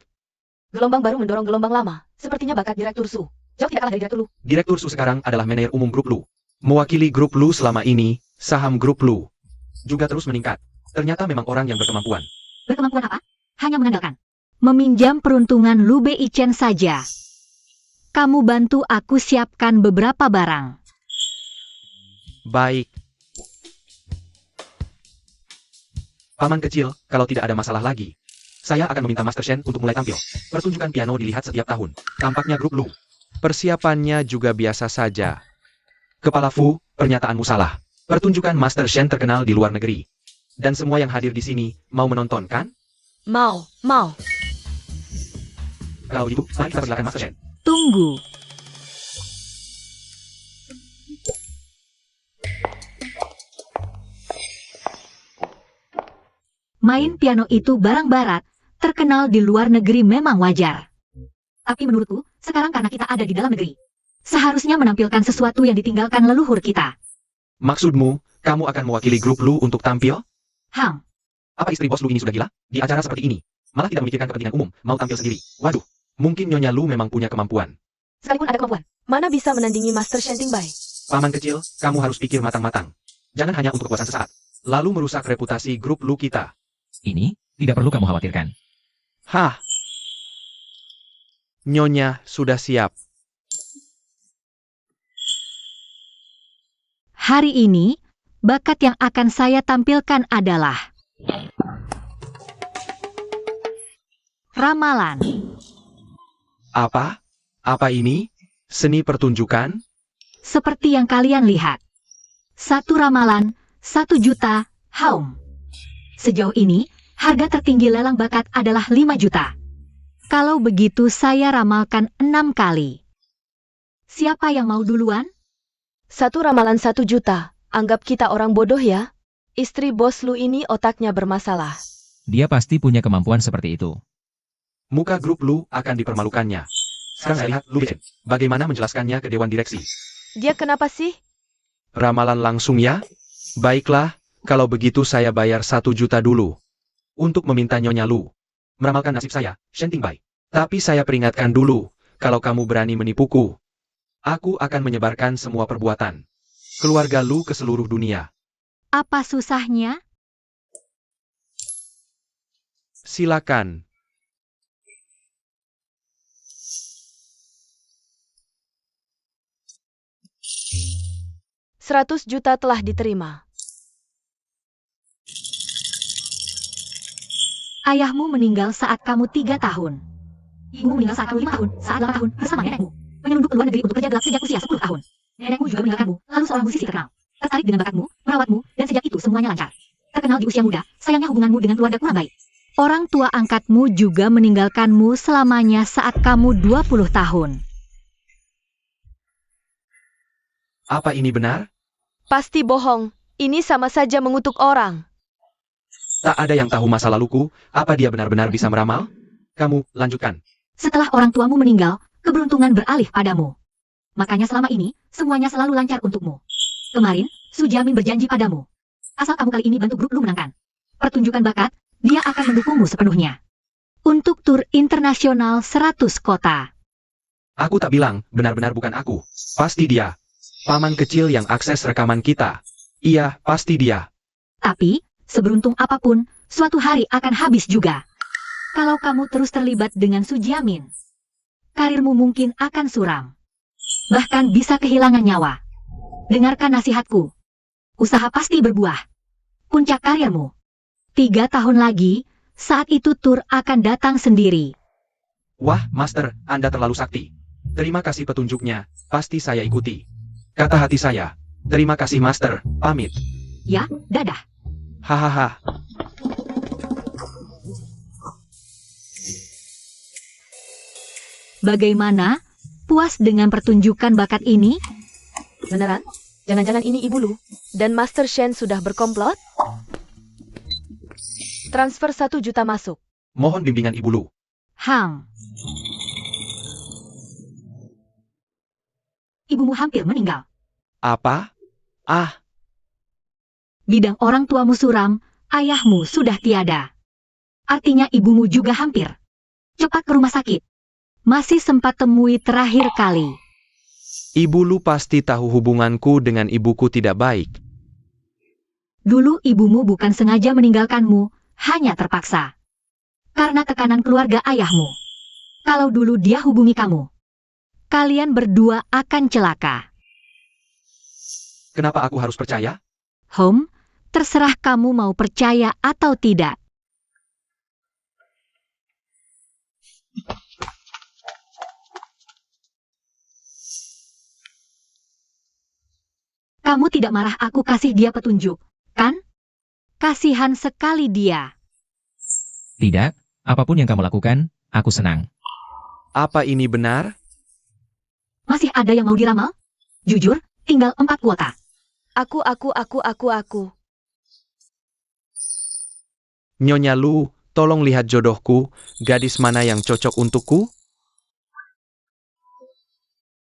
Gelombang baru mendorong gelombang lama. Sepertinya bakat Direktur Su. Jauh tidak kalah dari Direktur Lu. Direktur Su sekarang adalah manajer umum Grup Lu. Mewakili Grup Lu selama ini, saham Grup Lu juga terus meningkat. Ternyata memang orang yang berkemampuan. Berkemampuan apa? Hanya mengandalkan meminjam peruntungan Lu Bei Chen saja. Kamu bantu aku siapkan beberapa barang. Baik. Paman kecil, kalau tidak ada masalah lagi, saya akan meminta Master Shen untuk mulai tampil. Pertunjukan piano dilihat setiap tahun. Tampaknya Grup Lu persiapannya juga biasa saja. Kepala Fu, pernyataanmu salah. Pertunjukan Master Shen terkenal di luar negeri. Dan semua yang hadir di sini mau menonton, kan? Mau. Kalau gitu, mari kita persilakan Master Shen. Tunggu. Main piano itu barang barat, terkenal di luar negeri memang wajar. Tapi menurutku, sekarang karena kita ada di dalam negeri, seharusnya menampilkan sesuatu yang ditinggalkan leluhur kita. Maksudmu, kamu akan mewakili Grup Lu untuk tampil? Apa istri bos Lu ini sudah gila? Di acara seperti ini, malah tidak memikirkan kepentingan umum, mau tampil sendiri. Waduh, mungkin Nyonya Lu memang punya kemampuan. Sekalipun ada kemampuan, mana bisa menandingi Master Shen Tingbai? Paman kecil, kamu harus pikir matang-matang. Jangan hanya untuk kepuasan sesaat, lalu merusak reputasi Grup Lu kita. Ini tidak perlu kamu khawatirkan. Hah? Nyonya sudah siap. Hari ini, bakat yang akan saya tampilkan adalah ramalan. Apa? Apa ini? Seni pertunjukan? Seperti yang kalian lihat. Satu ramalan, 1 juta, haum. Sejauh ini, harga tertinggi lelang bakat adalah 5 juta. Kalau begitu saya ramalkan 6 kali. Siapa yang mau duluan? Satu ramalan 1 juta. Anggap kita orang bodoh ya. Istri bos Lu ini otaknya bermasalah. Dia pasti punya kemampuan seperti itu. Muka Grup Lu akan dipermalukannya. Sekarang saya lihat Lu Bei Chen. Bagaimana menjelaskannya ke Dewan Direksi. Dia kenapa sih? Ramalan langsung ya? Baiklah, kalau begitu saya bayar 1 juta dulu. Untuk meminta Nyonya Lu meramalkan nasib saya, Shen Tingbai. Tapi saya peringatkan dulu, kalau kamu berani menipuku, aku akan menyebarkan semua perbuatan keluarga Lu ke seluruh dunia. Apa susahnya? Silakan. Seratus juta telah diterima. Ayahmu meninggal saat kamu 3 tahun. Ibumu meninggal saat kamu 5 tahun, saat 8 tahun, bersama nenekmu. Menyelundup ke luar negeri untuk kerja gelap sejak usia 10 tahun. Nenekmu juga meninggalkanmu, lalu seorang musisi terkenal. Tertarik dengan bakatmu, merawatmu, dan sejak itu semuanya lancar. Terkenal di usia muda, sayangnya hubunganmu dengan keluarga kurang baik. Orang tua angkatmu juga meninggalkanmu selamanya saat kamu 20 tahun. Apa ini benar? Pasti bohong. Ini sama saja mengutuk orang. Tak ada yang tahu masa laluku, apa dia benar-benar bisa meramal? Kamu, lanjutkan. Setelah orang tuamu meninggal, keberuntungan beralih padamu. Makanya selama ini, semuanya selalu lancar untukmu. Kemarin, Su Jiamin berjanji padamu. Asal kamu kali ini bantu grup Lu menangkan pertunjukan bakat, dia akan mendukungmu sepenuhnya. Untuk tur internasional 100 kota. Aku tak bilang, benar-benar bukan aku. Pasti dia. Paman kecil yang akses rekaman kita. Iya, pasti dia. Tapi, seberuntung apapun, suatu hari akan habis juga. Kalau kamu terus terlibat dengan Su Jiamin, karirmu mungkin akan suram. Bahkan bisa kehilangan nyawa. Dengarkan nasihatku. Usaha pasti berbuah. Puncak karirmu. 3 tahun lagi, saat itu tur akan datang sendiri. Wah, Master, Anda terlalu sakti. Terima kasih petunjuknya, pasti saya ikuti. Kata hati saya. Terima kasih, Master. Pamit. Ya, dadah. Hahaha. Bagaimana? Puas dengan pertunjukan bakat ini? Beneran? Jangan-jangan ini Ibu Lu dan Master Shen sudah berkomplot? Transfer 1 juta masuk. Mohon bimbingan Ibu Lu. Ibumu hampir meninggal. Apa? Ah, Bidang orang tuamu suram, ayahmu sudah tiada. Artinya ibumu juga hampir. Cepat ke rumah sakit. Masih sempat temui terakhir kali. Ibu Lu pasti tahu hubunganku dengan ibuku tidak baik. Dulu ibumu bukan sengaja meninggalkanmu, hanya terpaksa. Karena tekanan keluarga ayahmu. Kalau dulu dia hubungi kamu, kalian berdua akan celaka. Kenapa aku harus percaya? Terserah kamu mau percaya atau tidak. Kamu tidak marah aku kasih dia petunjuk, kan? Kasihan sekali dia. Tidak, apapun yang kamu lakukan, aku senang. Apa ini benar? Masih ada yang mau diramal? Jujur, tinggal 4 kuota. Aku. Nyonya Lu, tolong lihat jodohku, gadis mana yang cocok untukku?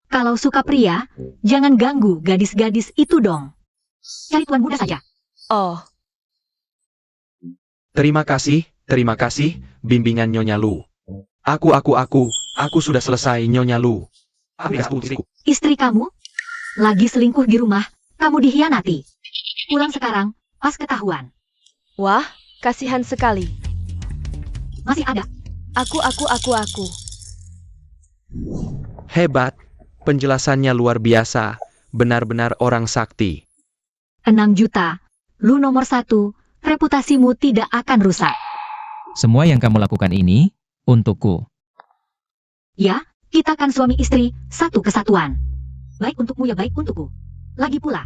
Kalau suka pria, jangan ganggu gadis-gadis itu dong. Cari tuan muda saja. Oh, Terima kasih, bimbingan Nyonya Lu. Aku sudah selesai Nyonya Lu. Ambil istriku. Istri kamu? Lagi selingkuh di rumah, kamu dihianati. Pulang sekarang, pas ketahuan. wah, kasihan sekali. Masih ada. Aku. Hebat, penjelasannya luar biasa, benar-benar orang sakti. 6 juta. Lu nomor 1, reputasimu tidak akan rusak. Semua yang kamu lakukan ini, untukku. Ya, kita kan suami istri, satu kesatuan. Baik untukmu ya baik untukku. Lagi pula,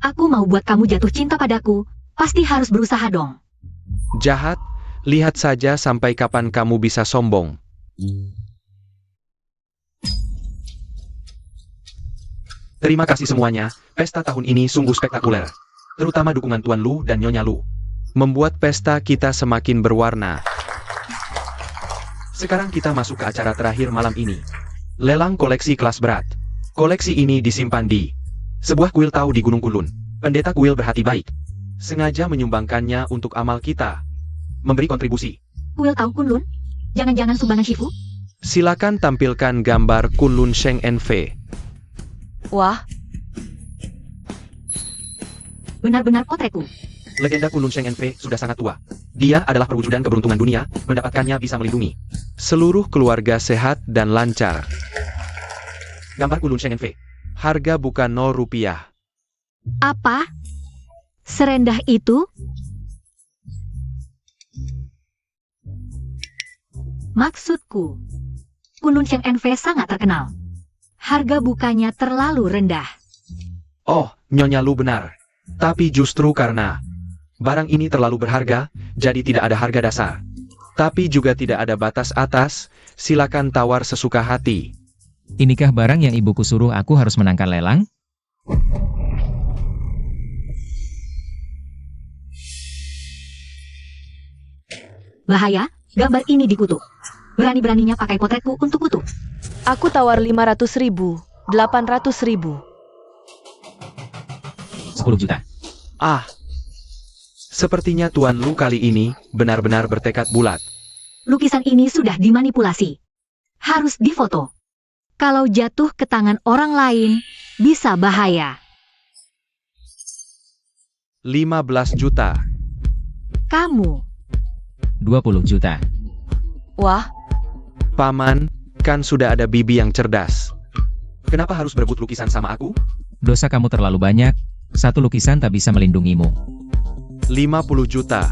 aku mau buat kamu jatuh cinta padaku, pasti harus berusaha dong. Jahat, lihat saja sampai kapan kamu bisa sombong. Terima kasih semuanya, pesta tahun ini sungguh spektakuler. Terutama dukungan Tuan Lu dan Nyonya Lu. Membuat pesta kita semakin berwarna. Sekarang kita masuk ke acara terakhir malam ini. Lelang koleksi kelas berat. Koleksi ini disimpan di sebuah kuil Tau di Gunung Kulun. Pendeta kuil berhati baik. Sengaja menyumbangkannya untuk amal kita. Memberi kontribusi. Kuil tahu Kunlun? Jangan-jangan sumbangan Shifu? Silakan tampilkan gambar Kunlun Sheng NV. Wah, Benar-benar potretku. Legenda Kunlun Sheng NV sudah sangat tua. Dia adalah perwujudan keberuntungan dunia, mendapatkannya bisa melindungi seluruh keluarga sehat dan lancar. Gambar Kunlun Sheng NV. Harga bukan 0 rupiah. Apa? Serendah itu? Maksudku, Kunlun Sheng NV sangat terkenal. Harga bukannya terlalu rendah. Oh, Nyonya Lu benar. Tapi justru karena barang ini terlalu berharga, jadi tidak ada harga dasar. Tapi juga tidak ada batas atas, silakan tawar sesuka hati. Inikah barang yang ibuku suruh aku harus menangkan lelang? Bahaya, gambar ini dikutuk. Berani-beraninya pakai potretku untuk kutuk. Aku tawar 500.000, 800.000. 10 juta. Ah, sepertinya Tuan Lu kali ini benar-benar bertekad bulat. Lukisan ini sudah dimanipulasi. Harus difoto. Kalau jatuh ke tangan orang lain, bisa bahaya. 15 juta. Kamu, 20 juta. Wah, Paman, kan sudah ada bibi yang cerdas. Kenapa harus berebut lukisan sama aku? Dosa kamu terlalu banyak. Satu lukisan tak bisa melindungimu. 50 juta.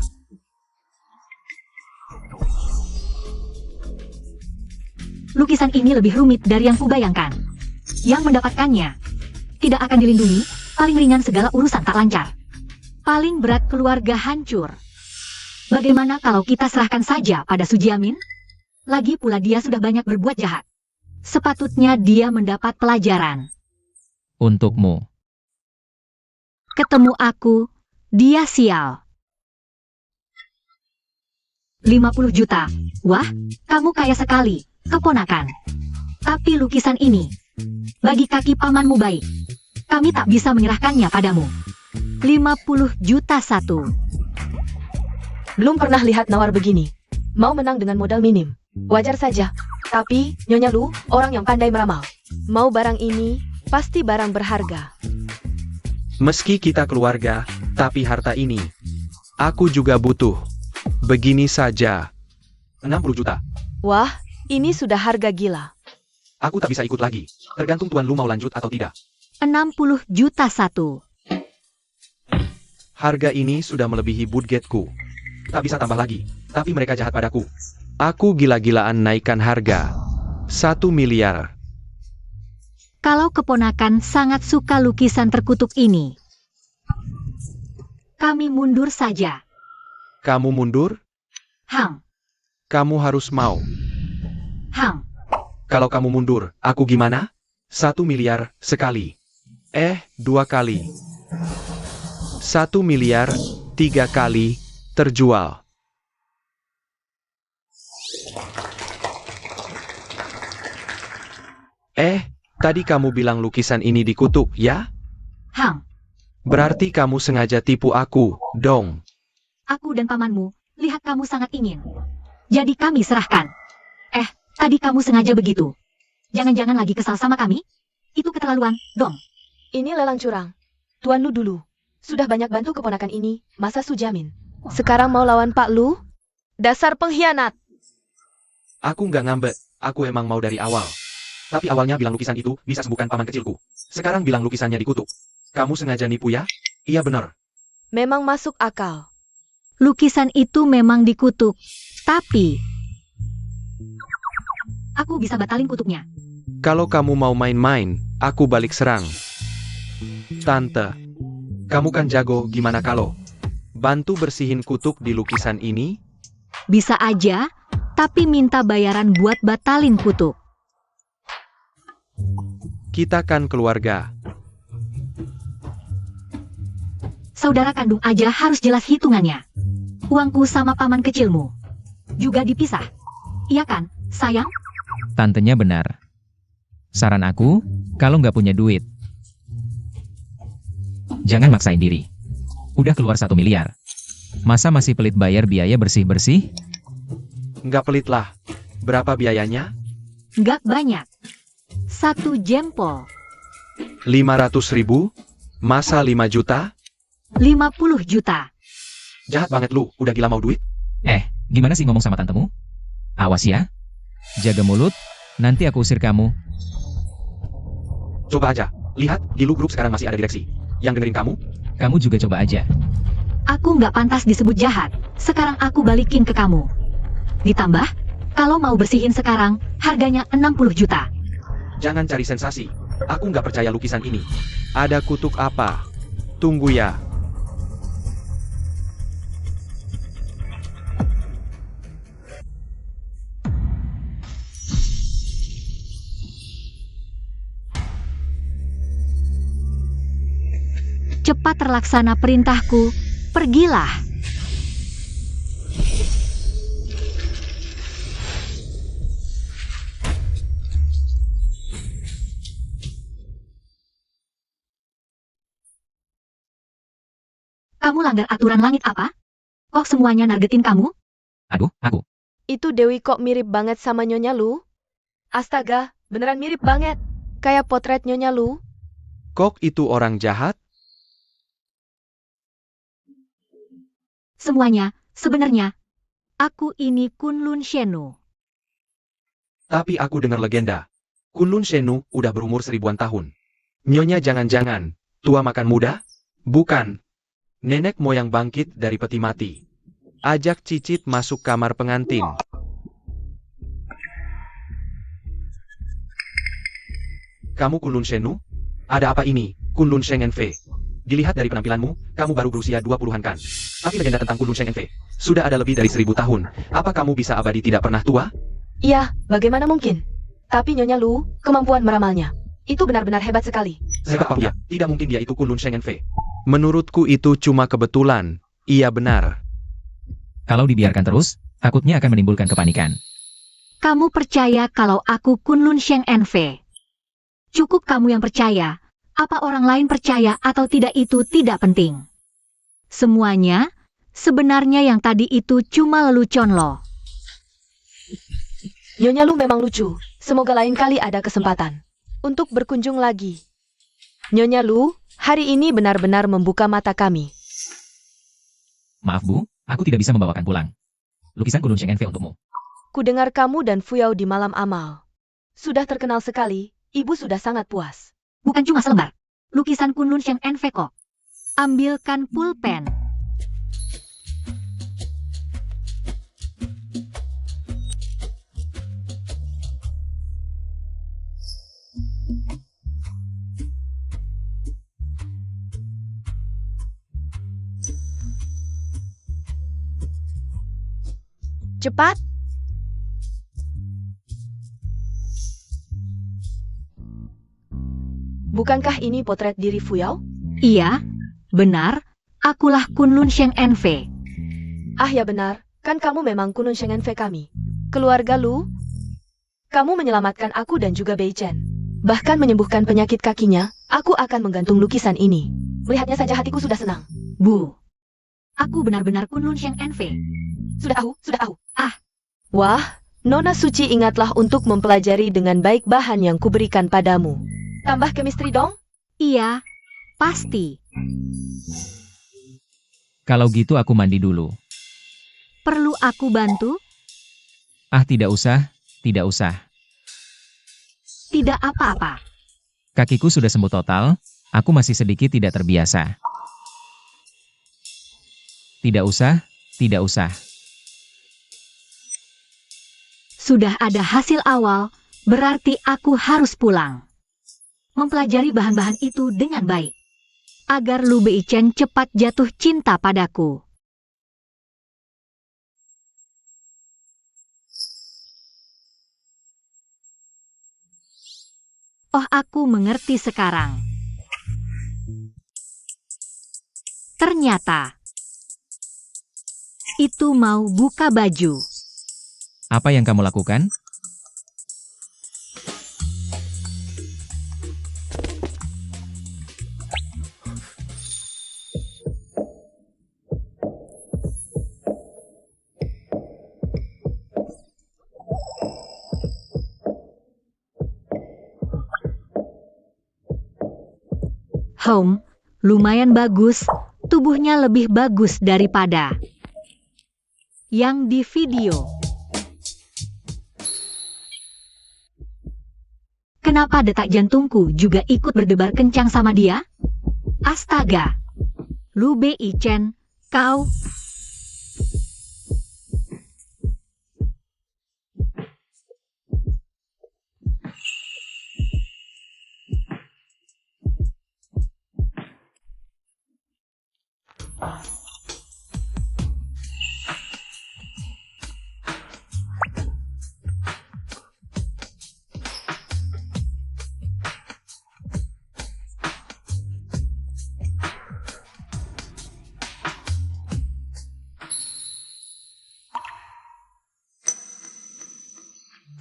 lukisan ini lebih rumit dari yang kubayangkan. Yang mendapatkannya tidak akan dilindungi, paling ringan segala urusan tak lancar. Paling berat keluarga hancur. Bagaimana kalau kita serahkan saja pada Sujiamin? Lagi pula dia sudah banyak berbuat jahat. Sepatutnya dia mendapat pelajaran. Untukmu. Ketemu aku, dia sial. 50 juta. Wah, kamu kaya sekali, keponakan. Tapi lukisan ini, bagi kaki pamanmu baik. Kami tak bisa menyerahkannya padamu. 50 juta satu. Belum pernah lihat nawar begini. Mau menang dengan modal minim. Wajar saja. Tapi, Nyonya Lu, orang yang pandai meramal. Mau barang ini, pasti barang berharga. Meski kita keluarga, tapi harta ini, aku juga butuh. Begini saja. 60 juta. Wah, ini sudah harga gila. Aku tak bisa ikut lagi. Tergantung Tuan Lu mau lanjut atau tidak. 60 juta satu. Harga ini sudah melebihi budgetku. Tak bisa tambah lagi. Tapi mereka jahat padaku. Aku gila-gilaan naikkan harga. 1 miliar. Kalau keponakan sangat suka lukisan terkutuk ini, kami mundur saja. Kamu mundur? Hang, Kamu harus mau. hang. Kalau kamu mundur, aku gimana? 1 miliar sekali. 2 kali. 1 miliar 3 kali terjual. Tadi kamu bilang lukisan ini dikutuk, ya? Hang, Berarti kamu sengaja tipu aku, dong. aku dan pamanmu, lihat kamu sangat ingin. Jadi kami serahkan. Tadi kamu sengaja begitu. Jangan-jangan lagi kesal sama kami? Itu keterlaluan, dong. Ini lelang curang. Tuan Lu dulu. Sudah banyak bantu keponakan ini, masa Sujamin. Sekarang mau lawan Pak Lu? Dasar pengkhianat. Aku nggak ngambek, aku emang mau dari awal. Tapi awalnya bilang lukisan itu bisa sembuhkan paman kecilku. Sekarang bilang lukisannya dikutuk. Kamu sengaja nipu ya? Iya benar. Memang masuk akal. Lukisan itu memang dikutuk. Tapi, aku bisa batalin kutuknya. Kalau kamu mau main-main, aku balik serang. Tante, kamu kan jago, gimana kalau bantu bersihin kutuk di lukisan ini? Bisa aja, tapi minta bayaran buat batalin kutuk. Kita kan keluarga. Saudara kandung aja harus jelas hitungannya. Uangku sama paman kecilmu juga dipisah. Iya kan, sayang? Tantenya benar. Saran aku, kalau nggak punya duit, jangan maksain diri. Udah keluar 1 miliar. Masa masih pelit bayar biaya bersih-bersih? Nggak pelit lah. Berapa biayanya? Nggak banyak. 1 jempol. 500.000? Masa 5 juta? 50 juta. Jahat banget lu, udah gila mau duit? Gimana sih ngomong sama tantemu? Awas ya. Jaga mulut, nanti aku usir kamu. Coba aja, lihat, di lu grup sekarang masih ada direksi. Yang dengerin kamu? Kamu juga coba aja. Aku nggak pantas disebut jahat. Sekarang aku balikin ke kamu. Ditambah, kalau mau bersihin sekarang, harganya 60 juta. Jangan cari sensasi. Aku nggak percaya lukisan ini. Ada kutuk apa? Tunggu ya. Cepat terlaksana perintahku, pergilah. Kamu langgar aturan langit apa? Kok semuanya nargetin kamu? Aduh, aku. Itu Dewi kok mirip banget sama Nyonya Lu? Astaga, beneran mirip banget. Kayak potret Nyonya Lu. Kok itu orang jahat? Semuanya, sebenarnya, aku ini Kunlun Shenu. Tapi aku dengar legenda. Kunlun Shenu udah berumur 1000-an tahun. Nyonya jangan-jangan, tua makan muda? Bukan. Nenek moyang bangkit dari peti mati. Ajak Cicit masuk kamar pengantin. Kamu Kunlun Shenu? Ada apa ini, Kunlun Sheng Enfe? Dilihat dari penampilanmu, kamu baru berusia 20-an kan? Tapi legenda tentang Kunlun Sheng Enfe sudah ada lebih dari 1000 tahun. Apa kamu bisa abadi tidak pernah tua? Iya, bagaimana mungkin? Tapi Nyonya Lu, kemampuan meramalnya. Itu benar-benar hebat sekali. Siapa dia? Tidak mungkin dia itu Kunlun Sheng Enfe. Menurutku itu cuma kebetulan. Iya benar. Kalau dibiarkan terus, takutnya akan menimbulkan kepanikan. Kamu percaya kalau aku Kunlun Sheng Enfe? Cukup kamu yang percaya. Apa orang lain percaya atau tidak itu tidak penting. Semuanya, sebenarnya yang tadi itu cuma lelucon loh. Nyonya Lu memang lucu. Semoga lain kali ada kesempatan untuk berkunjung lagi. Nyonya Lu, hari ini benar-benar membuka mata kami. Maaf Bu, aku tidak bisa membawakan pulang. Lukisan Kunlun Sheng Enfe untukmu. Ku dengar kamu dan Fuyao di malam amal. Sudah terkenal sekali, ibu sudah sangat puas. Bukan cuma selembar. Lukisan Kunlun Sheng Enfe kok. Ambilkan pulpen. Cepat! Bukankah ini potret diri Fuyao? Iya, benar. Akulah Kunlun Sheng Enfe. Ah ya benar, kan kamu memang Kunlun Sheng Enfe kami. Keluarga Lu, kamu menyelamatkan aku dan juga Bei Chen. Bahkan menyembuhkan penyakit kakinya, aku akan menggantung lukisan ini. Melihatnya saja hatiku sudah senang. Bu, aku benar-benar Kunlun Sheng Enfe. Sudah tahu. Wah, Nona Suci ingatlah untuk mempelajari dengan baik bahan yang kuberikan padamu. Tambah chemistry dong? Iya, pasti. Kalau gitu aku mandi dulu. Perlu aku bantu? Ah tidak usah, tidak usah. Tidak apa-apa. Kakiku sudah sembuh total, aku masih sedikit tidak terbiasa. Tidak usah, tidak usah. Sudah ada hasil awal, berarti aku harus pulang. Mempelajari bahan-bahan itu dengan baik. Agar Lu Bei Chen cepat jatuh cinta padaku. Oh, aku mengerti sekarang. Ternyata itu mau buka baju. Apa yang kamu lakukan? Lumayan bagus, tubuhnya lebih bagus daripada yang di video. Kenapa detak jantungku juga ikut berdebar kencang sama dia? Astaga! Lu Bei Chen, kau...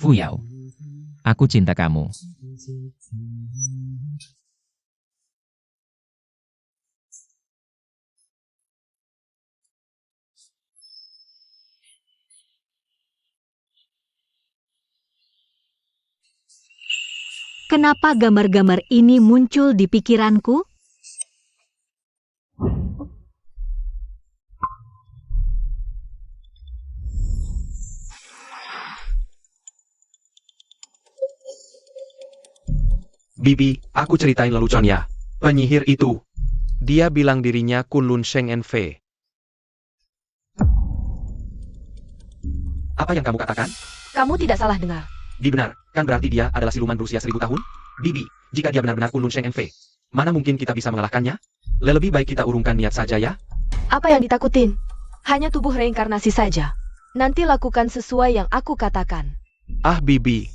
Fuyao, aku cinta kamu. Kenapa gambar-gambar ini muncul di pikiranku? Bibi, aku ceritain leluconnya. Penyihir itu. Dia bilang dirinya Kunlun Sheng En Fei. Apa yang kamu katakan? Kamu tidak salah dengar. Benar, kan berarti dia adalah siluman berusia 1000 tahun? Bibi, jika dia benar-benar Kunlun Sheng En Fei, mana mungkin kita bisa mengalahkannya? Lebih baik kita urungkan niat saja ya? Apa yang ditakutin? Hanya tubuh reinkarnasi saja. Nanti lakukan sesuai yang aku katakan. Ah Bibi.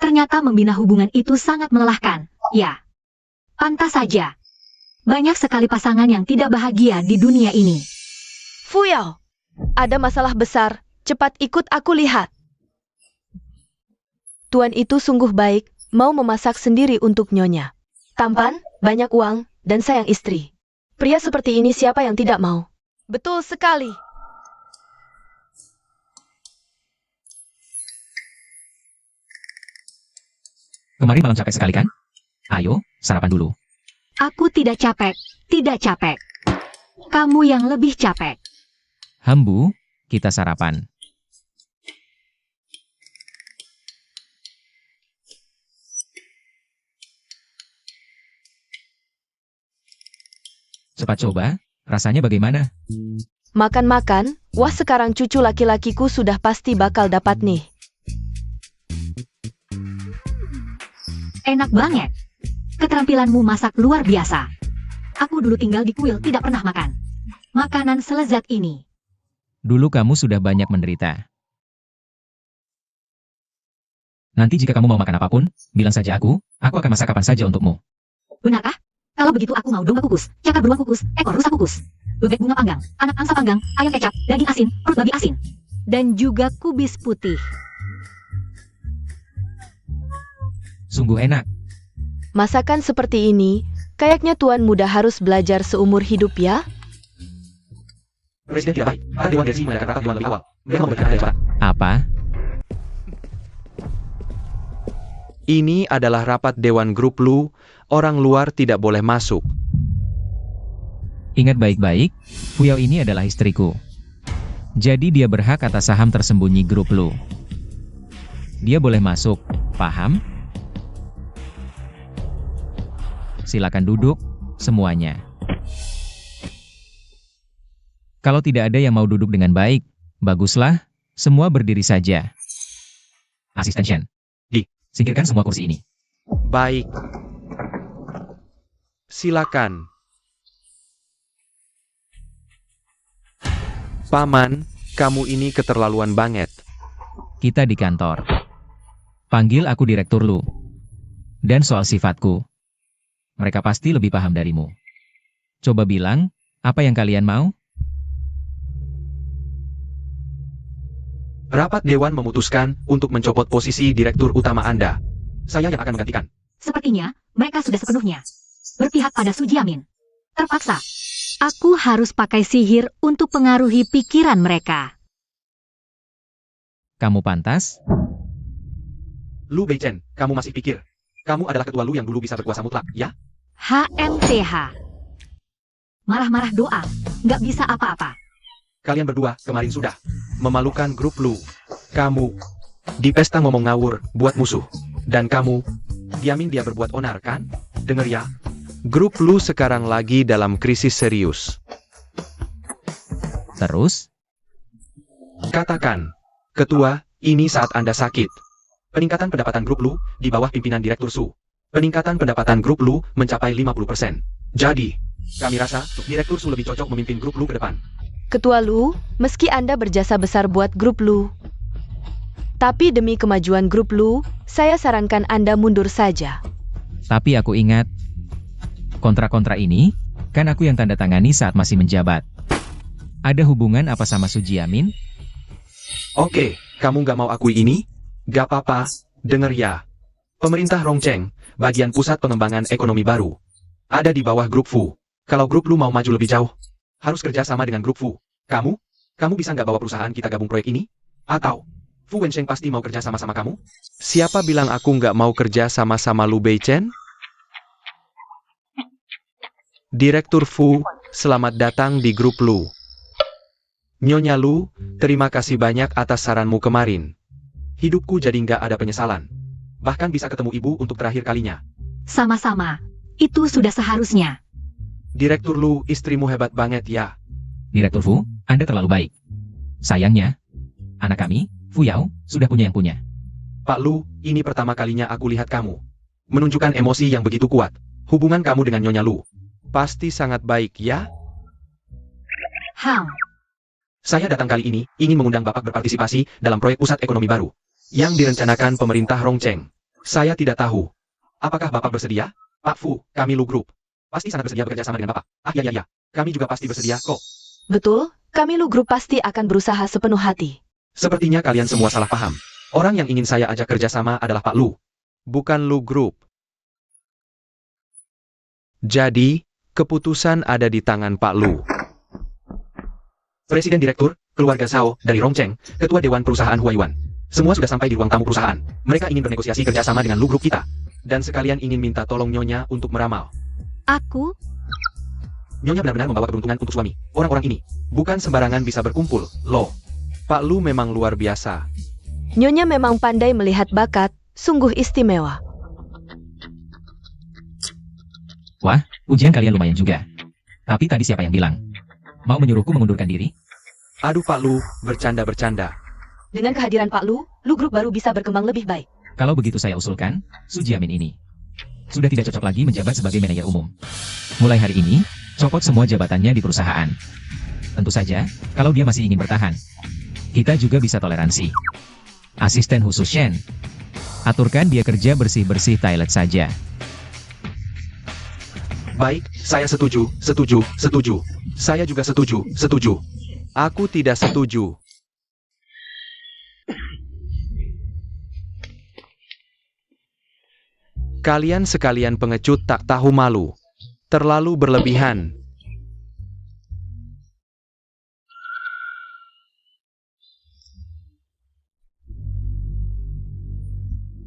Ternyata membina hubungan itu sangat melelahkan. Ya, pantas saja. Banyak sekali pasangan yang tidak bahagia di dunia ini. Fuyao, ada masalah besar. Cepat ikut aku lihat. Tuan itu sungguh baik, mau memasak sendiri untuk nyonya. Tampan, banyak uang, dan sayang istri. Pria seperti ini siapa yang tidak mau? Betul sekali. Kemarin malam capek sekali kan? Ayo, sarapan dulu. Aku tidak capek, tidak capek. Kamu yang lebih capek. Hambu, kita sarapan. Cepat coba, rasanya bagaimana? Makan-makan, wah sekarang cucu laki-lakiku sudah pasti bakal dapat nih. Enak banget. Keterampilanmu masak luar biasa. Aku dulu tinggal di kuil tidak pernah makan makanan selezat ini. Dulu kamu sudah banyak menderita. Nanti jika kamu mau makan apapun, bilang saja aku akan masak kapan saja untukmu. Benarkah? Kalau begitu aku mau domba kukus, cakar beruang kukus, ekor rusa kukus, bebek bunga panggang, anak angsa panggang, ayam kecap, daging asin, perut babi asin, dan juga kubis putih. Sungguh enak. Masakan seperti ini, kayaknya tuan muda harus belajar seumur hidup ya? Presiden tidak baik. Ada Dewan Gersi mengadakan rapat Dewan lebih awal. Mereka memberikan ada cepat. Apa? Ini adalah rapat Dewan Grup Lu. Orang luar tidak boleh masuk. Ingat baik-baik, Fuyao ini adalah istriku. Jadi dia berhak atas saham tersembunyi grup lu. Dia boleh masuk, paham? Silakan duduk, semuanya. Kalau tidak ada yang mau duduk dengan baik, baguslah, semua berdiri saja. Asisten Shen, singkirkan semua kursi ini. Baik. Silakan. Paman, kamu ini keterlaluan banget. Kita di kantor. Panggil aku Direktur Lu. Dan soal sifatku, mereka pasti lebih paham darimu. Coba bilang, apa yang kalian mau? Rapat Dewan memutuskan untuk mencopot posisi Direktur Utama Anda. Saya yang akan menggantikan. Sepertinya, mereka sudah sepenuhnya berpihak pada Sujiamin. Terpaksa. Aku harus pakai sihir untuk pengaruhi pikiran mereka. Kamu pantas? Lu Beichen, kamu masih pikir kamu adalah ketua Lu yang dulu bisa berkuasa mutlak, ya? HMTH. Marah-marah doang, nggak bisa apa-apa. Kalian berdua kemarin sudah memalukan grup Lu. Kamu di pesta ngomong ngawur buat musuh. Dan kamu diamin dia berbuat onar kan? Dengar ya. Grup Lu sekarang lagi dalam krisis serius. Terus? Katakan, Ketua, ini saat Anda sakit. Peningkatan pendapatan grup Lu di bawah pimpinan Direktur Su. Peningkatan pendapatan grup Lu mencapai 50%. Jadi, kami rasa Direktur Su lebih cocok memimpin grup Lu ke depan. Ketua Lu, meski Anda berjasa besar buat grup Lu, tapi demi kemajuan grup Lu, saya sarankan Anda mundur saja. Tapi aku ingat, kontrak-kontrak ini, kan aku yang tanda tangani saat masih menjabat. Ada hubungan apa sama Sujiamin? Oke, kamu nggak mau akui ini? Gak apa-apa, denger ya. Pemerintah Rongcheng, bagian pusat pengembangan ekonomi baru, ada di bawah grup Fu. Kalau grup Lu mau maju lebih jauh, harus kerja sama dengan grup Fu. Kamu bisa nggak bawa perusahaan kita gabung proyek ini? Atau, Fu Wensheng pasti mau kerja sama-sama kamu? Siapa bilang aku nggak mau kerja sama-sama Lu Beichen? Direktur Fu, selamat datang di grup Lu. Nyonya Lu, terima kasih banyak atas saranmu kemarin. Hidupku jadi nggak ada penyesalan. Bahkan bisa ketemu ibu untuk terakhir kalinya. Sama-sama. Itu sudah seharusnya. Direktur Lu, istrimu hebat banget ya. Direktur Fu, Anda terlalu baik. Sayangnya, anak kami, Fu Yao, sudah punya yang punya. Pak Lu, ini pertama kalinya aku lihat kamu menunjukkan emosi yang begitu kuat. Hubungan kamu dengan Nyonya Lu pasti sangat baik ya? Saya datang kali ini ingin mengundang Bapak berpartisipasi dalam proyek pusat ekonomi baru yang direncanakan pemerintah Rongcheng. Saya tidak tahu. Apakah Bapak bersedia? Pak Fu, kami Lu Group pasti sangat bersedia bekerja sama dengan Bapak. Ya. Kami juga pasti bersedia kok. Betul, kami Lu Group pasti akan berusaha sepenuh hati. Sepertinya kalian semua salah paham. Orang yang ingin saya ajak kerja sama adalah Pak Lu, bukan Lu Group. Jadi, keputusan ada di tangan Pak Lu. Presiden Direktur, keluarga Zhao, dari Rongcheng, Ketua Dewan Perusahaan Huayuan. Semua sudah sampai di ruang tamu perusahaan. Mereka ingin bernegosiasi kerjasama dengan Lu Group kita. Dan sekalian ingin minta tolong Nyonya untuk meramal. Aku? Nyonya benar-benar membawa keberuntungan untuk suami. Orang-orang ini, bukan sembarangan bisa berkumpul, loh. Pak Lu memang luar biasa. Nyonya memang pandai melihat bakat, sungguh istimewa. Wah, ujian kalian lumayan juga. Tapi tadi siapa yang bilang? Mau menyuruhku mengundurkan diri? Aduh Pak Lu, bercanda-bercanda. Dengan kehadiran Pak Lu Group baru bisa berkembang lebih baik. Kalau begitu saya usulkan, Su Jiamin ini sudah tidak cocok lagi menjabat sebagai manajer umum. Mulai hari ini, copot semua jabatannya di perusahaan. Tentu saja, kalau dia masih ingin bertahan, kita juga bisa toleransi. Asisten khusus Shen, aturkan dia kerja bersih-bersih toilet saja. Baik, saya setuju. Saya juga setuju. Aku tidak setuju. Kalian sekalian pengecut tak tahu malu. Terlalu berlebihan.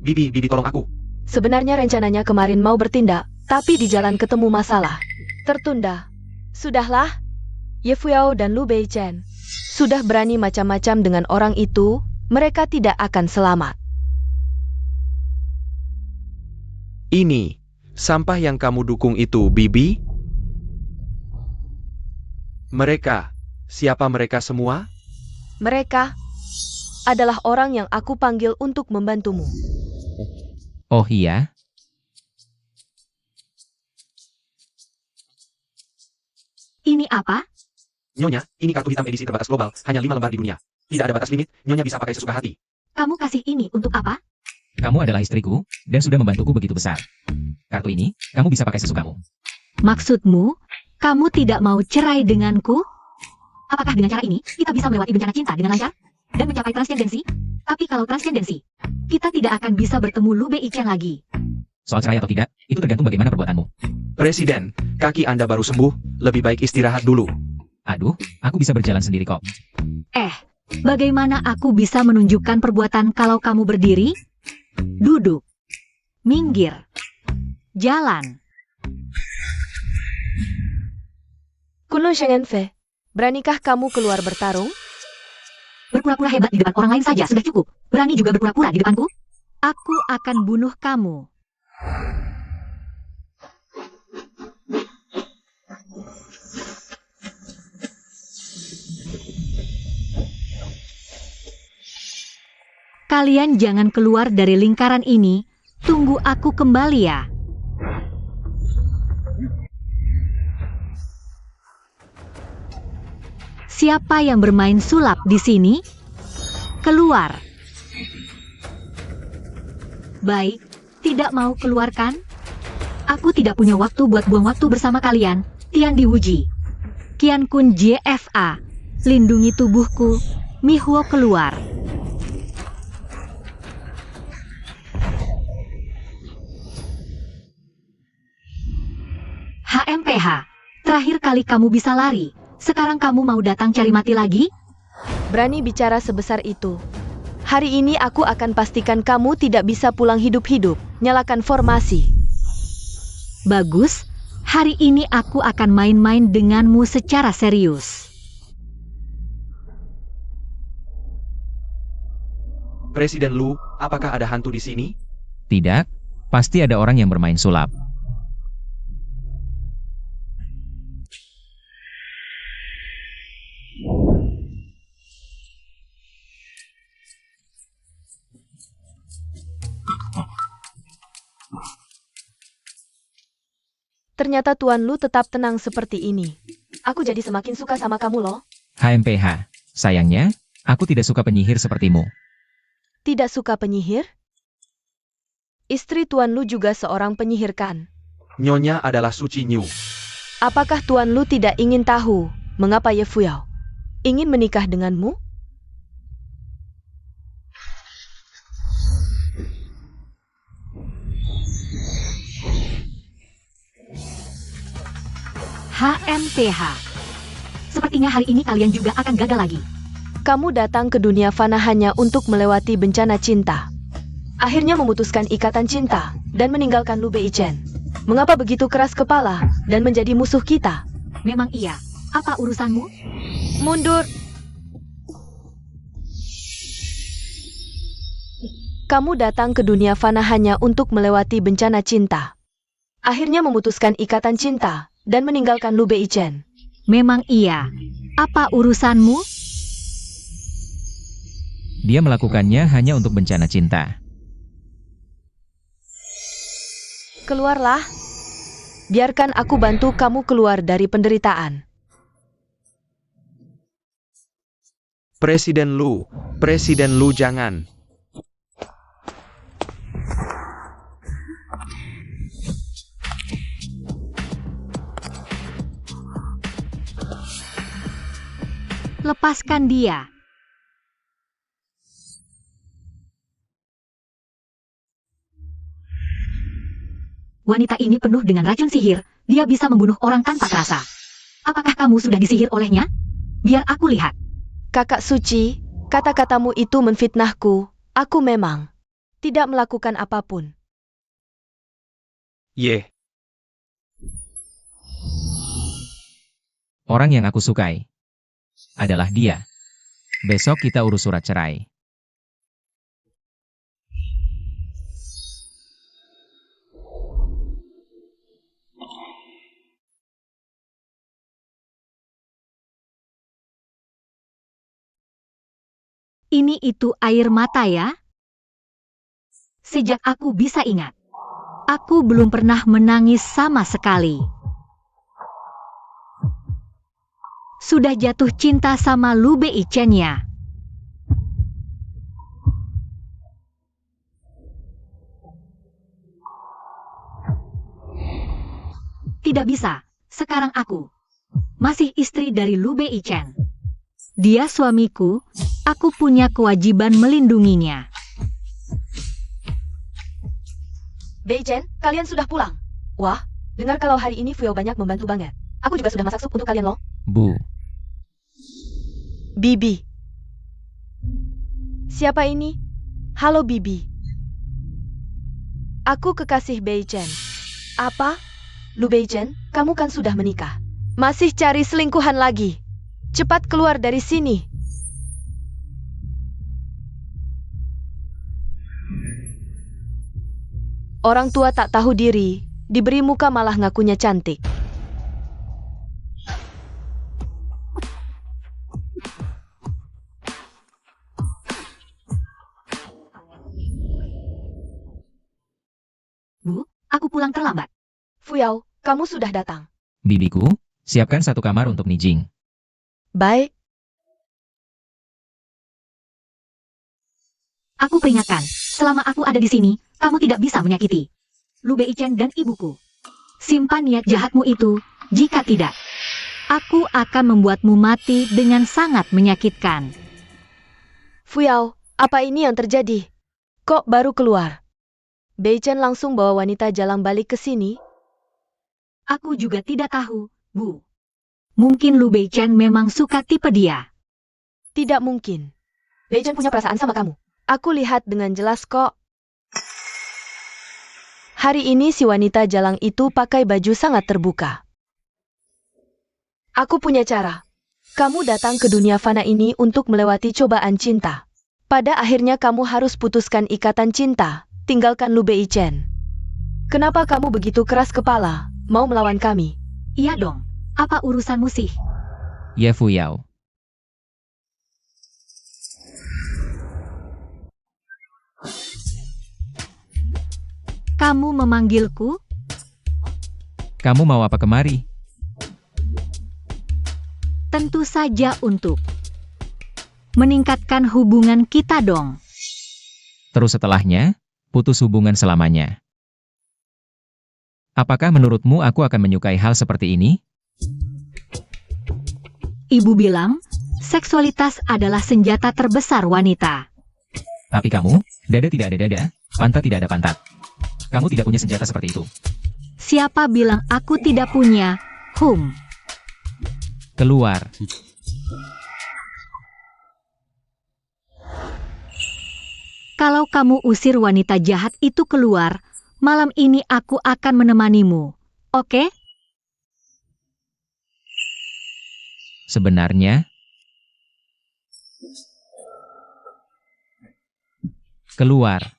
Bibi tolong aku. Sebenarnya rencananya kemarin mau bertindak, tapi di jalan ketemu masalah. Tertunda. Sudahlah, Ye Fuyao dan Lu Beichen sudah berani macam-macam dengan orang itu, mereka tidak akan selamat. Ini, sampah yang kamu dukung itu, Bibi? Mereka, siapa mereka semua? Mereka adalah orang yang aku panggil untuk membantumu. Oh iya? Ini apa? Nyonya, ini kartu hitam edisi terbatas global, hanya 5 lembar di dunia. Tidak ada batas limit, Nyonya bisa pakai sesuka hati. Kamu kasih ini untuk apa? Kamu adalah istriku, dan sudah membantuku begitu besar. Kartu ini, kamu bisa pakai sesukamu. Maksudmu, kamu tidak mau cerai denganku? Apakah dengan cara ini, kita bisa melewati bencana cinta dengan lancar? Dan mencapai transcendensi? Tapi kalau transcendensi, kita tidak akan bisa bertemu Lu Beichen lagi. Soal cerai atau tidak, itu tergantung bagaimana perbuatanmu. Presiden, kaki Anda baru sembuh, lebih baik istirahat dulu. Aduh, aku bisa berjalan sendiri kok. Bagaimana aku bisa menunjukkan perbuatan kalau kamu berdiri? Duduk. Minggir. Jalan. Kunlun Shengenfe, beranikah kamu keluar bertarung? Berpura-pura hebat di depan orang lain saja sudah cukup. Berani juga berpura-pura di depanku? Aku akan bunuh kamu. Kalian jangan keluar dari lingkaran ini. Tunggu aku kembali ya. Siapa yang bermain sulap di sini? Keluar. Baik, tidak mau keluarkan? Aku tidak punya waktu buat buang waktu bersama kalian. Tian diuji. Kian Kun JFA. Lindungi tubuhku. Mihuo keluar. HMPH. Terakhir kali kamu bisa lari, sekarang kamu mau datang cari mati lagi? Berani bicara sebesar itu. Hari ini aku akan pastikan kamu tidak bisa pulang hidup-hidup. Nyalakan formasi. Bagus, hari ini aku akan main-main denganmu secara serius. Presiden Lu, apakah ada hantu di sini? Tidak, pasti ada orang yang bermain sulap. Ternyata Tuan Lu tetap tenang seperti ini. Aku jadi semakin suka sama kamu loh. HMPH, sayangnya, aku tidak suka penyihir sepertimu. Tidak suka penyihir? Istri Tuan Lu juga seorang penyihir kan? Nyonya adalah Suci Nyu. Apakah Tuan Lu tidak ingin tahu mengapa Ye Fuyao ingin menikah denganmu? HMPH. Sepertinya hari ini kalian juga akan gagal lagi. Kamu datang ke dunia fana hanya untuk melewati bencana cinta. Akhirnya memutuskan ikatan cinta dan meninggalkan Lu Beichen. Mengapa begitu keras kepala dan menjadi musuh kita? Memang iya. Apa urusanmu? Mundur. Kamu datang ke dunia fana hanya untuk melewati bencana cinta. Akhirnya memutuskan ikatan cinta dan meninggalkan Lu Beichen. Memang iya. Apa urusanmu? Dia melakukannya hanya untuk bencana cinta. Keluarlah. Biarkan aku bantu kamu keluar dari penderitaan. Presiden Lu jangan. Lepaskan dia. Wanita ini penuh dengan racun sihir. Dia bisa membunuh orang tanpa terasa. Apakah kamu sudah disihir olehnya? Biar aku lihat. Kakak Suci, kata-katamu itu menfitnahku. Aku memang tidak melakukan apapun. Ye. Orang yang aku sukai adalah dia. Besok kita urus surat cerai. Ini itu air mata ya? Sejak aku bisa ingat, aku belum pernah menangis sama sekali. Sudah jatuh cinta sama Lu Beichen ya? Tidak bisa, sekarang aku masih istri dari Lu Beichen. Dia suamiku, aku punya kewajiban melindunginya. Beichen, kalian sudah pulang. Wah, dengar kalau hari ini Fuyao banyak membantu banget. Aku juga sudah masak sup untuk kalian loh. Bu, Bibi. Siapa ini? Halo Bibi. Aku kekasih Beichen. Apa? Lu Beichen, kamu kan sudah menikah. Masih cari selingkuhan lagi. Cepat keluar dari sini. Orang tua tak tahu diri, diberi muka malah ngakunya cantik. Bu, aku pulang terlambat. Fuyao, kamu sudah datang. bibiku, siapkan satu kamar untuk Nijing. Baik. Aku peringatkan, selama aku ada di sini, kamu tidak bisa menyakiti Lu Beichen dan ibuku. Simpan niat jahatmu itu, jika tidak, aku akan membuatmu mati dengan sangat menyakitkan. Fuyao, apa ini yang terjadi? Kok baru keluar? Beichen langsung bawa wanita jalan balik ke sini. Aku juga tidak tahu, Bu. Mungkin Lu Beichen memang suka tipe dia. Tidak mungkin. Beichen punya perasaan sama kamu. Aku lihat dengan jelas kok. Hari ini si wanita jalang itu pakai baju sangat terbuka. Aku punya cara. Kamu datang ke dunia fana ini untuk melewati cobaan cinta. Pada akhirnya kamu harus putuskan ikatan cinta, tinggalkan Lu Beichen. Kenapa kamu begitu keras kepala, mau melawan kami? Iya dong. Apa urusanmu sih? Ye Fuyao. Kamu memanggilku? Kamu mau apa kemari? Tentu saja untuk meningkatkan hubungan kita dong. Terus setelahnya, putus hubungan selamanya. Apakah menurutmu aku akan menyukai hal seperti ini? Ibu bilang, seksualitas adalah senjata terbesar wanita. Tapi kamu, dada tidak ada dada, pantat tidak ada pantat. Kamu tidak punya senjata seperti itu. Siapa bilang aku tidak punya? Keluar. Kalau kamu usir wanita jahat itu keluar, malam ini aku akan menemanimu. Oke? Sebenarnya, keluar.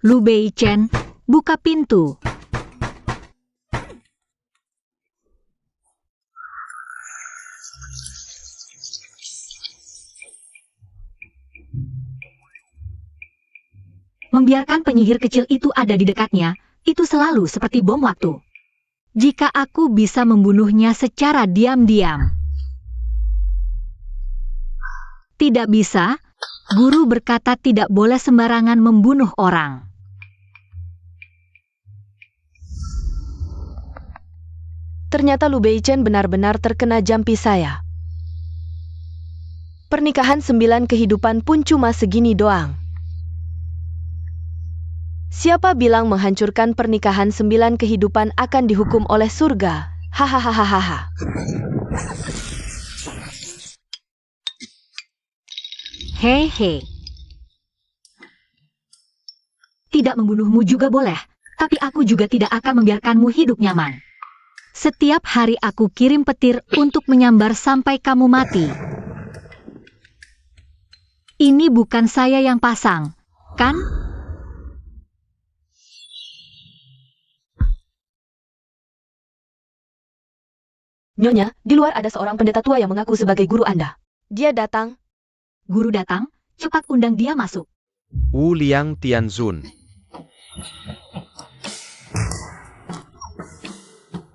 Lu Beichen, buka pintu. Membiarkan penyihir kecil itu ada di dekatnya, itu selalu seperti bom waktu. Jika aku bisa membunuhnya secara diam-diam. Tidak bisa, guru berkata tidak boleh sembarangan membunuh orang. Ternyata Lu Beichen benar-benar terkena jampi saya. Pernikahan 9 kehidupan pun cuma segini doang. Siapa bilang menghancurkan pernikahan 9 kehidupan akan dihukum oleh surga? Hahaha. Hehe. Tidak membunuhmu juga boleh, tapi aku juga tidak akan membiarkanmu hidup nyaman. Setiap hari aku kirim petir untuk menyambar sampai kamu mati. Ini bukan saya yang pasang, kan? Nyonya, di luar ada seorang pendeta tua yang mengaku sebagai guru Anda. Dia datang. Guru datang, cepat undang dia masuk. Wu Liang Tianzun.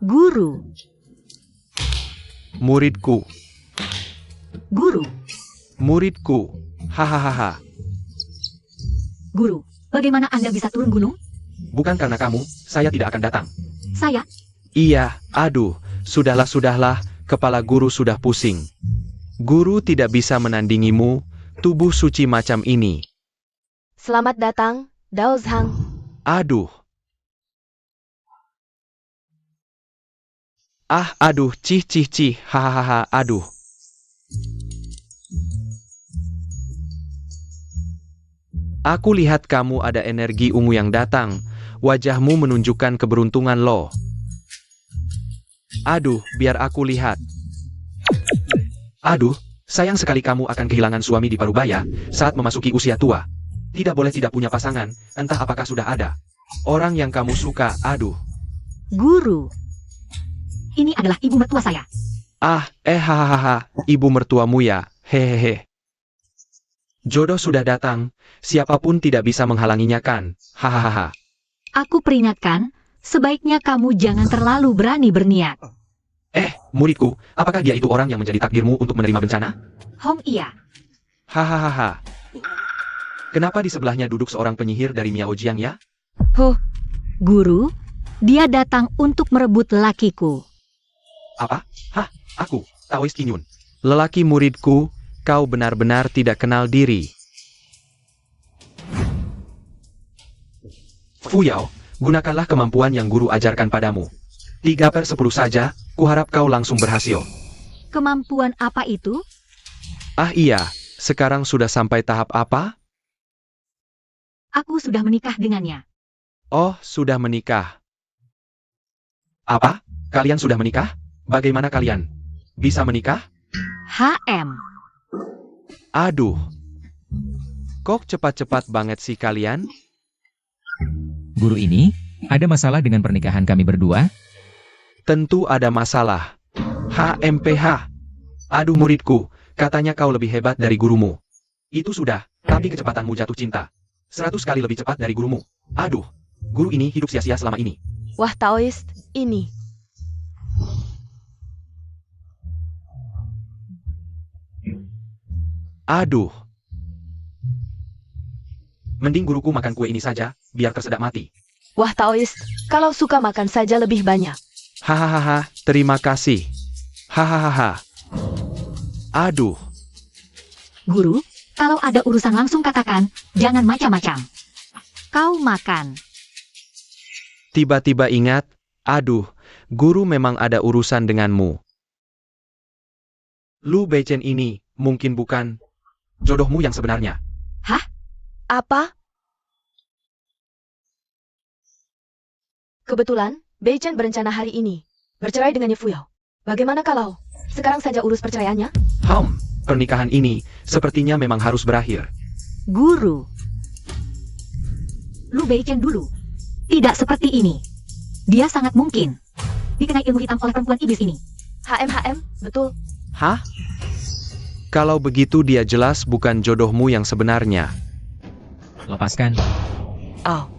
Guru, Muridku. guru, Muridku. Hahaha. guru. Bagaimana Anda bisa turun gunung? Bukan karena kamu, saya tidak akan datang. Saya, Iya, aduh. Sudahlah, kepala guru sudah pusing. Guru tidak bisa menandingimu, tubuh suci macam ini. Selamat datang, Dao Zhang. Aduh. Aduh, cih, hahaha, aduh. Aku lihat kamu ada energi ungu yang datang, wajahmu menunjukkan keberuntungan loh. Aduh, biar aku lihat. Aduh, sayang sekali kamu akan kehilangan suami di Parubaya saat memasuki usia tua. Tidak boleh tidak punya pasangan, entah apakah sudah ada. Orang yang kamu suka, aduh. guru. Ini adalah ibu mertua saya. Hahaha, ibu mertuamu ya, hehehe. Jodoh sudah datang, siapapun tidak bisa menghalanginya kan, hahaha. Aku peringatkan, sebaiknya kamu jangan terlalu berani berniat. Muridku, apakah dia itu orang yang menjadi takdirmu untuk menerima bencana? Iya. Hahaha. Kenapa di sebelahnya duduk seorang penyihir dari Miao Jiang ya? Guru, dia datang untuk merebut lakiku. Apa? Aku, Taoist Kinyun. Lelaki muridku, kau benar-benar tidak kenal diri. Fuyao, Gunakanlah kemampuan yang guru ajarkan padamu. 3/10 saja, kuharap kau langsung berhasil. Kemampuan apa itu? Ah iya, sekarang sudah sampai tahap apa? Aku sudah menikah dengannya. Oh, sudah menikah. Apa? Kalian sudah menikah? Bagaimana kalian? Bisa menikah? HM. Aduh. Kok cepat-cepat banget sih kalian? Guru ini, ada masalah dengan pernikahan kami berdua? Tentu ada masalah. HMPH. Aduh muridku, katanya kau lebih hebat dari gurumu. Itu sudah, tapi kecepatanmu jatuh cinta. 100 kali lebih cepat dari gurumu. Aduh, guru ini hidup sia-sia selama ini. Wah Taoist, ini. Aduh. Mending guruku makan kue ini saja, biar tersedak mati. Wah Taoist, kalau suka makan saja lebih banyak. Hahaha, terima kasih. Hahaha. Aduh, Guru, kalau ada urusan langsung katakan, jangan macam-macam. Kau makan. tiba-tiba ingat, aduh, guru memang ada urusan denganmu. Lu Beichen ini, mungkin bukan jodohmu yang sebenarnya. Apa? Kebetulan, Beichen berencana hari ini bercerai dengan Ye Fuyao. Bagaimana kalau sekarang saja urus perceraiannya? Pernikahan ini sepertinya memang harus berakhir. Guru. Lu Beichen dulu. Tidak seperti ini. Dia sangat mungkin dikenai ilmu hitam oleh perempuan iblis ini. HM, betul. Hah? Kalau begitu dia jelas bukan jodohmu yang sebenarnya. Lepaskan. Oh,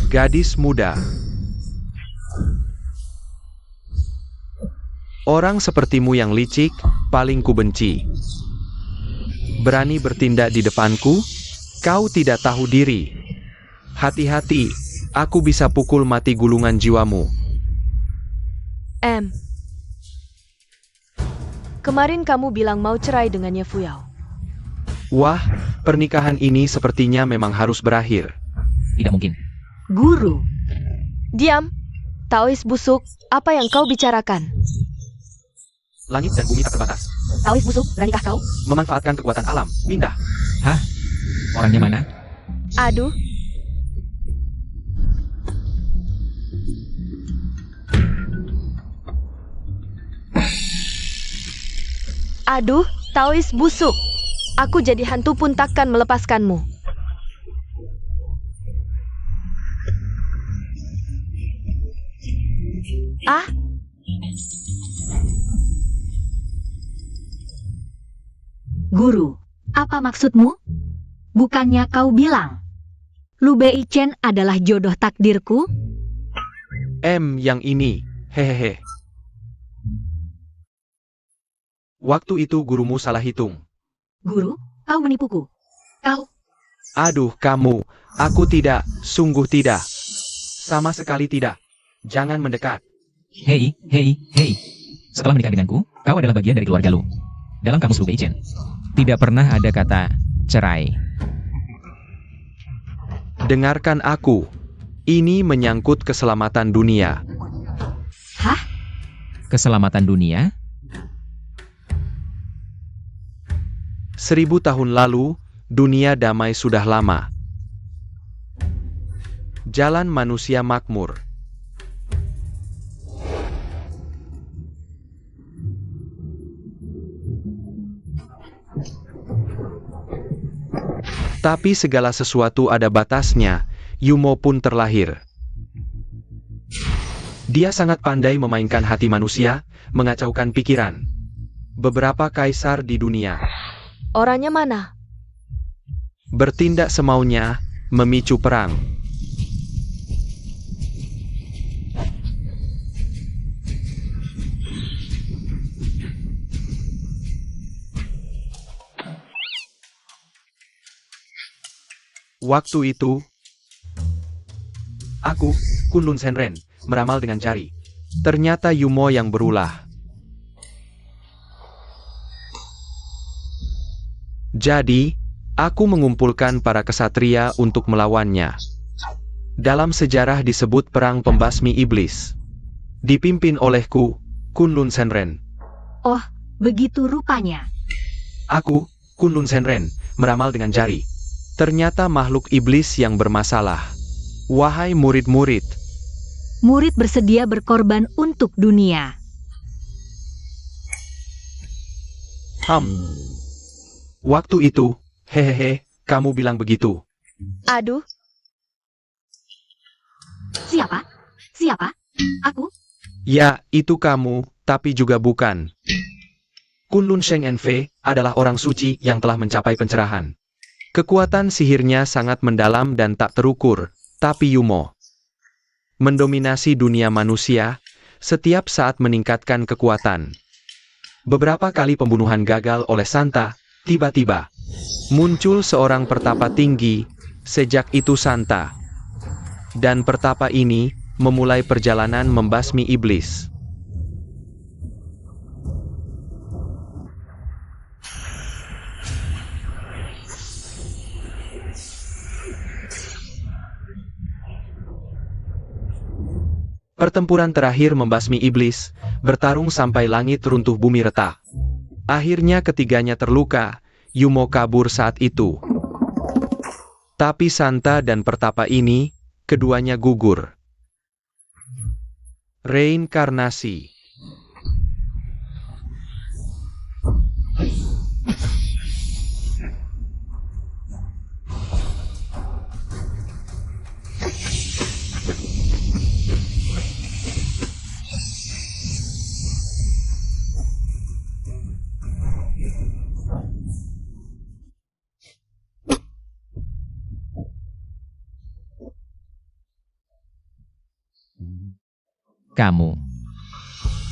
Gadis muda. Orang sepertimu yang licik, paling kubenci. Berani bertindak di depanku? Kau tidak tahu diri. Hati-hati, aku bisa pukul mati gulungan jiwamu. Kemarin kamu bilang mau cerai dengan Ye Fuyao. Wah, pernikahan ini sepertinya memang harus berakhir. Tidak mungkin. Guru. Diam. Taoist busuk, apa yang kau bicarakan? Langit dan bumi tak terbatas. Taoist busuk, beranikah kau? Memanfaatkan kekuatan alam, pindah. Hah? Orangnya mana? Aduh, Taoist busuk. Aku jadi hantu pun takkan melepaskanmu. Ah, Guru, apa maksudmu? Bukannya kau bilang Lu Beichen adalah jodoh takdirku? Yang ini, hehehe. Waktu itu gurumu salah hitung. Guru, kau menipuku. Kau. Aduh kamu, aku tidak, sungguh tidak. Sama sekali tidak. Jangan mendekat. Hei. Setelah menikah denganku, kau adalah bagian dari keluarga lu. Dalam kamus Lu Beichen, tidak pernah ada kata cerai. Dengarkan aku. Ini menyangkut keselamatan dunia. Hah? Keselamatan dunia? 1000 tahun lalu, dunia damai sudah lama. Jalan manusia makmur. Tapi segala sesuatu ada batasnya, Yumo pun terlahir. Dia sangat pandai memainkan hati manusia, mengacaukan pikiran. Beberapa kaisar di dunia orangnya mana? bertindak semaunya, memicu perang. Waktu itu, aku, Kunlun Senren, meramal dengan jari. Ternyata Yumo yang berulah. Jadi, Aku mengumpulkan para kesatria untuk melawannya. Dalam sejarah disebut Perang Pembasmi Iblis. Dipimpin olehku, Kunlun Senren. Oh, begitu rupanya. Aku, Kunlun Senren, meramal dengan jari. Ternyata makhluk iblis yang bermasalah. Wahai murid-murid, Murid bersedia berkorban untuk dunia. Waktu itu, hehehe, kamu bilang begitu. Aduh, Siapa? Siapa? Aku? Ya, itu kamu, tapi juga bukan. Kunlun Sheng Enfe adalah orang suci yang telah mencapai pencerahan. Kekuatan sihirnya sangat mendalam dan tak terukur, tapi Yumo mendominasi dunia manusia, setiap saat meningkatkan kekuatan. Beberapa kali pembunuhan gagal oleh Santa, tiba-tiba muncul seorang pertapa tinggi, sejak itu Santa. Dan pertapa ini memulai perjalanan membasmi iblis. Pertempuran terakhir membasmi iblis, bertarung sampai langit runtuh bumi retak. Akhirnya ketiganya terluka, Yumo kabur saat itu. Tapi Santa dan pertapa ini, keduanya gugur. Reinkarnasi.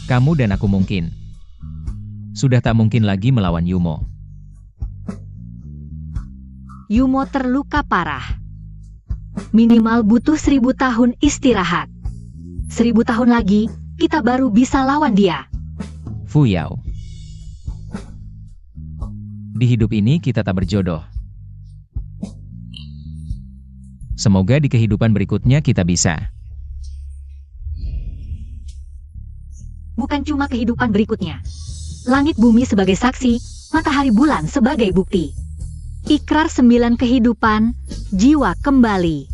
Kamu dan aku mungkin. Sudah tak mungkin lagi melawan Yumo. Yumo terluka parah. Minimal butuh 1000 tahun istirahat. 1000 tahun lagi, kita baru bisa lawan dia. Fu Yao. Di hidup ini kita tak berjodoh. Semoga di kehidupan berikutnya kita bisa. Bukan cuma kehidupan berikutnya. Langit bumi sebagai saksi, matahari bulan sebagai bukti. Ikrar 9 kehidupan, jiwa kembali.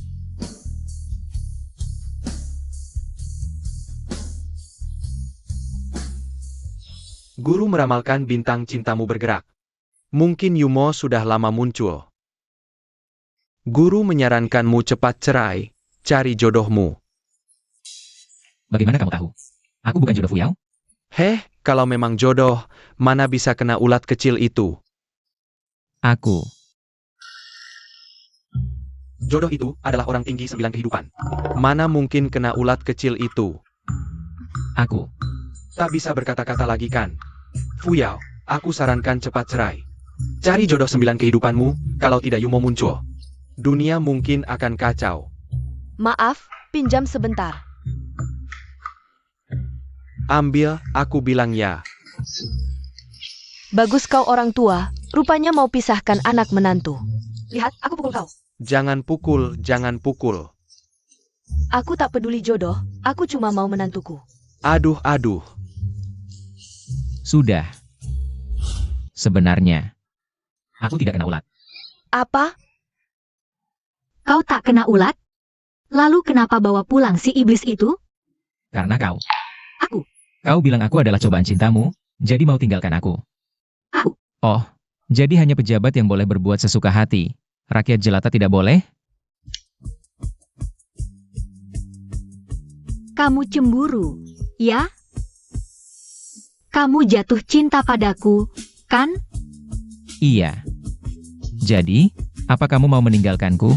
Guru meramalkan bintang cintamu bergerak. Mungkin Yumo sudah lama muncul. Guru menyarankanmu cepat cerai, cari jodohmu. Bagaimana kamu tahu? Aku bukan jodoh Fu Yao. Kalau memang jodoh, mana bisa kena ulat kecil itu? Aku. Jodoh itu adalah orang tinggi 9 kehidupan. Mana mungkin kena ulat kecil itu? Aku. Tak bisa berkata-kata lagi kan? Fu Yao, aku sarankan cepat cerai. Cari jodoh 9 kehidupanmu, kalau tidak Yumo muncul. Dunia mungkin akan kacau. maaf, pinjam sebentar. Ambil, aku bilang ya. Bagus kau orang tua, rupanya mau pisahkan anak menantu. Lihat, aku pukul kau. Jangan pukul, jangan pukul. Aku tak peduli jodoh, aku cuma mau menantuku. Aduh. Sudah. Sebenarnya, aku tidak kena ulat. Apa? Kau tak kena ulat? Lalu kenapa bawa pulang si iblis itu? Karena kau. Aku. Kau bilang aku adalah cobaan cintamu, jadi mau tinggalkan aku. Aku. Oh, jadi hanya pejabat yang boleh berbuat sesuka hati. Rakyat jelata tidak boleh? Kamu cemburu, ya? Kamu jatuh cinta padaku, kan? Iya. Jadi, apa kamu mau meninggalkanku?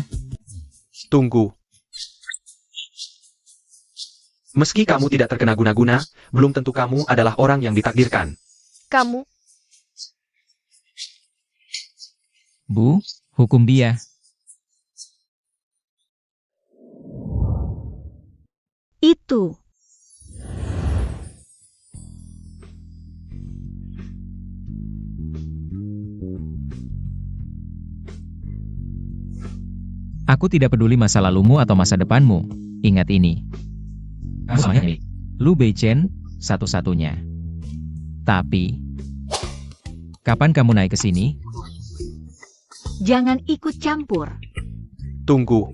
Tunggu. Meski kamu tidak terkena guna-guna, belum tentu kamu adalah orang yang ditakdirkan. Kamu? Bu, hukum dia. Itu. Aku tidak peduli masa lalumu atau masa depanmu. Ingat ini. Semuanya milik Lu Beichen, satu-satunya. Tapi, kapan kamu naik ke sini? Jangan ikut campur. Tunggu.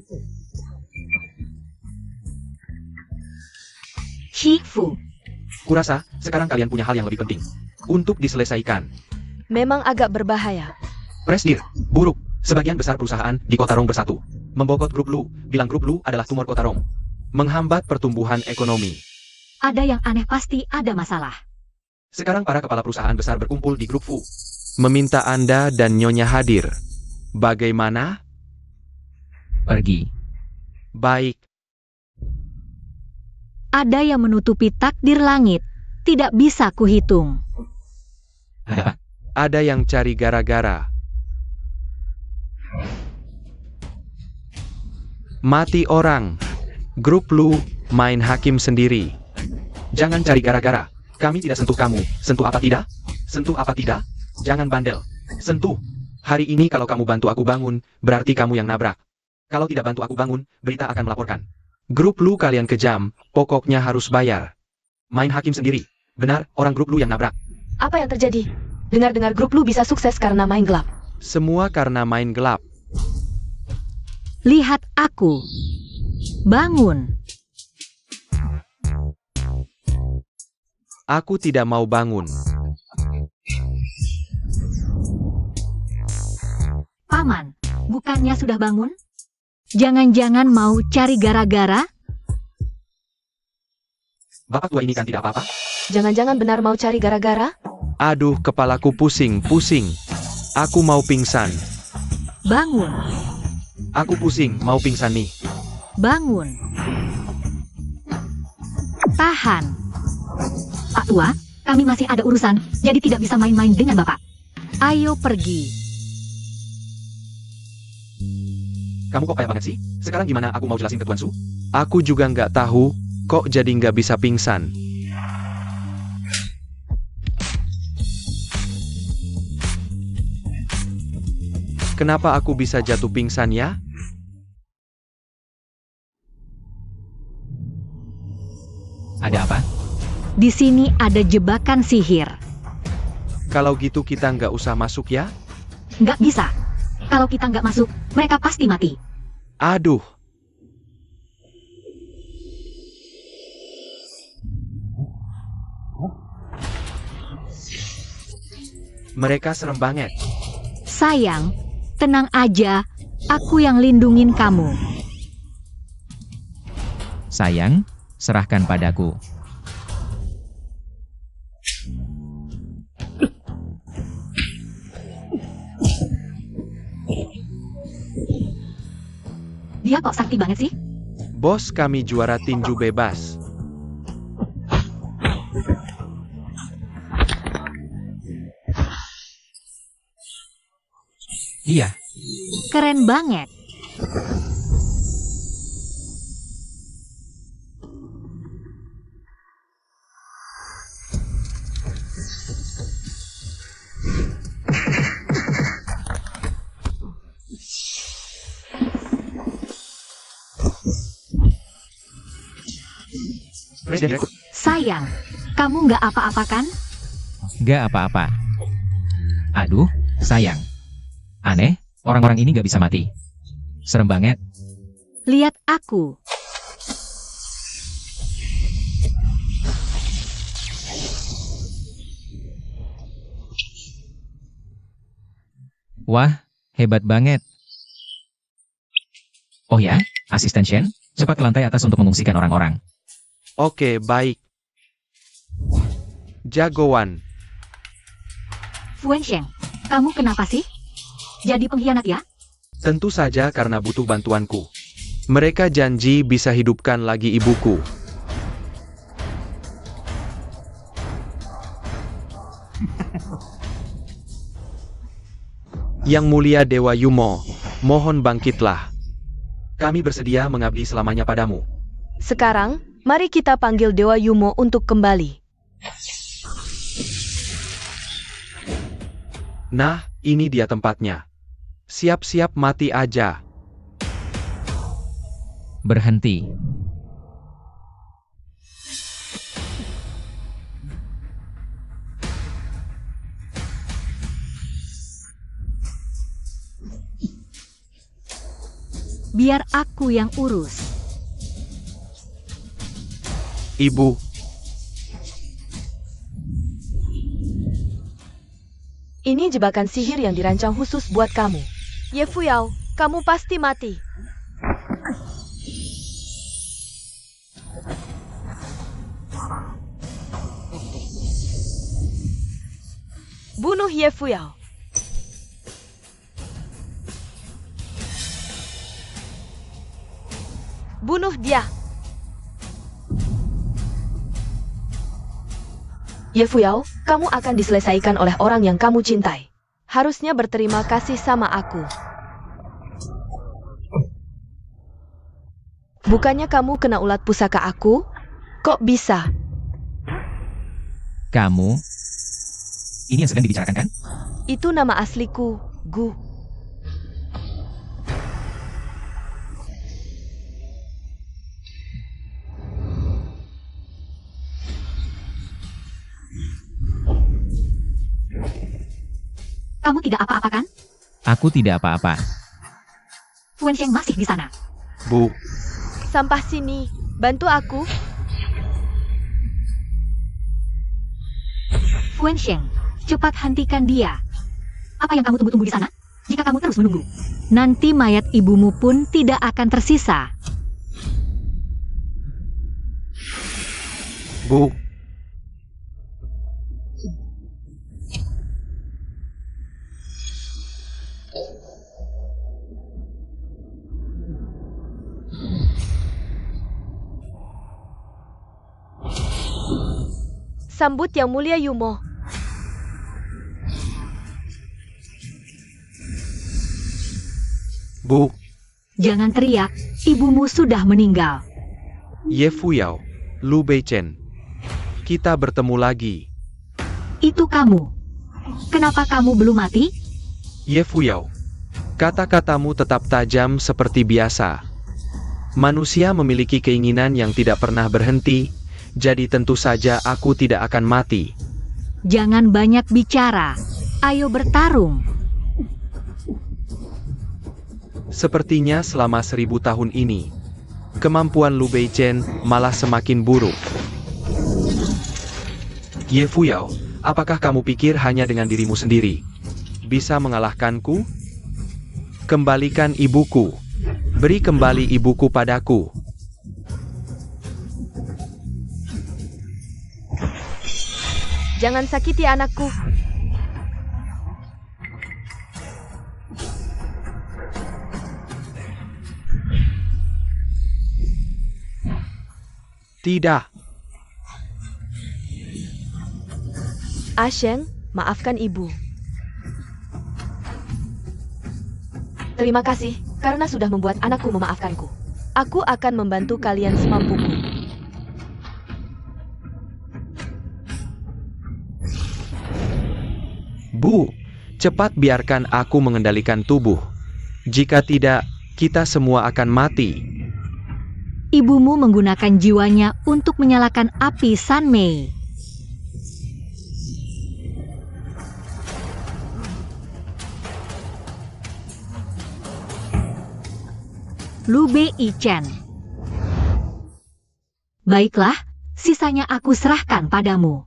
Shifu, Kurasa, sekarang kalian punya hal yang lebih penting untuk diselesaikan. Memang agak berbahaya. Presdir, buruk. Sebagian besar perusahaan di Kota Rong bersatu. Membokot grup Lu, bilang grup Lu adalah tumor Kota Rong. Menghambat pertumbuhan ekonomi. ada yang aneh, pasti ada masalah. Sekarang para kepala perusahaan besar berkumpul di grup Fu. Meminta Anda dan Nyonya hadir. Bagaimana? Pergi. Baik. Ada yang menutupi takdir langit. Tidak bisa kuhitung. Ada apa? Ada yang cari gara-gara. Mati orang. Grup Lu main hakim sendiri. Jangan cari gara-gara. Kami tidak sentuh kamu. Sentuh apa tidak? Sentuh apa tidak? Jangan bandel. Sentuh. Hari ini kalau kamu bantu aku bangun, berarti kamu yang nabrak. Kalau tidak bantu aku bangun, berita akan melaporkan. Grup Lu kalian kejam, pokoknya harus bayar. Main hakim sendiri. Benar, orang grup Lu yang nabrak. Apa yang terjadi? Dengar-dengar grup Lu bisa sukses karena main gelap. Semua karena main gelap. Lihat aku. Bangun. Aku tidak mau bangun. Paman, bukannya sudah bangun? Jangan-jangan mau cari gara-gara? Bapak tua ini kan tidak apa-apa? Jangan-jangan benar mau cari gara-gara? Aduh, kepalaku pusing. Aku mau pingsan. Bangun. Aku pusing, mau pingsan nih. Bangun. Tahan. Pak Tua, kami masih ada urusan, jadi tidak bisa main-main dengan Bapak. Ayo pergi. Kamu kok kayak banget sih? Sekarang gimana aku mau jelasin ke Tuan Su? Aku juga nggak tahu, kok jadi nggak bisa pingsan. Kenapa aku bisa jatuh pingsan ya? Ada apa? Di sini ada jebakan sihir. Kalau gitu kita nggak usah masuk ya? Nggak bisa. Kalau kita nggak masuk, mereka pasti mati. Aduh. Mereka serem banget. Sayang, tenang aja. Aku yang lindungin kamu. Sayang, serahkan padaku. Dia kok sakti banget sih? Bos, kami juara tinju bebas. Iya. Keren banget. Presiden. Sayang, kamu nggak apa-apa kan? Gak apa-apa. Aduh, sayang. Aneh, orang-orang ini gak bisa mati. Serem banget. Lihat aku. Wah, hebat banget. Oh ya, asisten Shen, cepat ke lantai atas untuk mengungsikan orang-orang. Oke, baik. Jagoan. Fuensheng, kamu kenapa sih? Jadi pengkhianat ya? Tentu saja karena butuh bantuanku. Mereka janji bisa hidupkan lagi ibuku. Yang mulia Dewa Yumo, mohon bangkitlah. Kami bersedia mengabdi selamanya padamu. Sekarang, mari kita panggil Dewa Yumo untuk kembali. Nah, ini dia tempatnya. Siap-siap mati aja. Berhenti. Biar aku yang urus. Ibu, Ini jebakan sihir yang dirancang khusus buat kamu. Ye Fuyao, kamu pasti mati. Bunuh Ye Fuyao. Bunuh dia. Ye Fuyao, kamu akan diselesaikan oleh orang yang kamu cintai. Harusnya berterima kasih sama aku. Bukannya kamu kena ulat pusaka aku? Kok bisa? Kamu? Ini yang sedang dibicarakan kan? Itu nama asliku, Gu. Kamu tidak apa-apa kan? Aku tidak apa-apa. Wensheng masih di sana. Bu, Sampah sini, bantu aku. Wensheng, cepat hentikan dia. Apa yang kamu tunggu-tunggu di sana? Jika kamu terus menunggu, nanti mayat ibumu pun tidak akan tersisa. Bu, Sambut Yang Mulia Yumo. Bu, Jangan teriak, ibumu sudah meninggal. Ye Fuyao, Lu Beichen. Kita bertemu lagi. Itu kamu. Kenapa kamu belum mati? Ye Fuyao, kata-katamu tetap tajam seperti biasa. Manusia memiliki keinginan yang tidak pernah berhenti, jadi tentu saja aku tidak akan mati. Jangan banyak bicara. Ayo bertarung. Sepertinya selama 1000 tahun ini, kemampuan Lu Beichen malah semakin buruk. Ye Fuyao, apakah kamu pikir hanya dengan dirimu sendiri bisa mengalahkanku? Kembalikan ibuku. Beri kembali ibuku padaku. Jangan sakiti anakku. Tidak. Asheng, maafkan ibu. Terima kasih, karena sudah membuat anakku memaafkanku. Aku akan membantu kalian semampuku. Bu, cepat biarkan aku mengendalikan tubuh. Jika tidak, kita semua akan mati. Ibumu menggunakan jiwanya untuk menyalakan api Sanmei. Lu Beichen. Baiklah, sisanya aku serahkan padamu.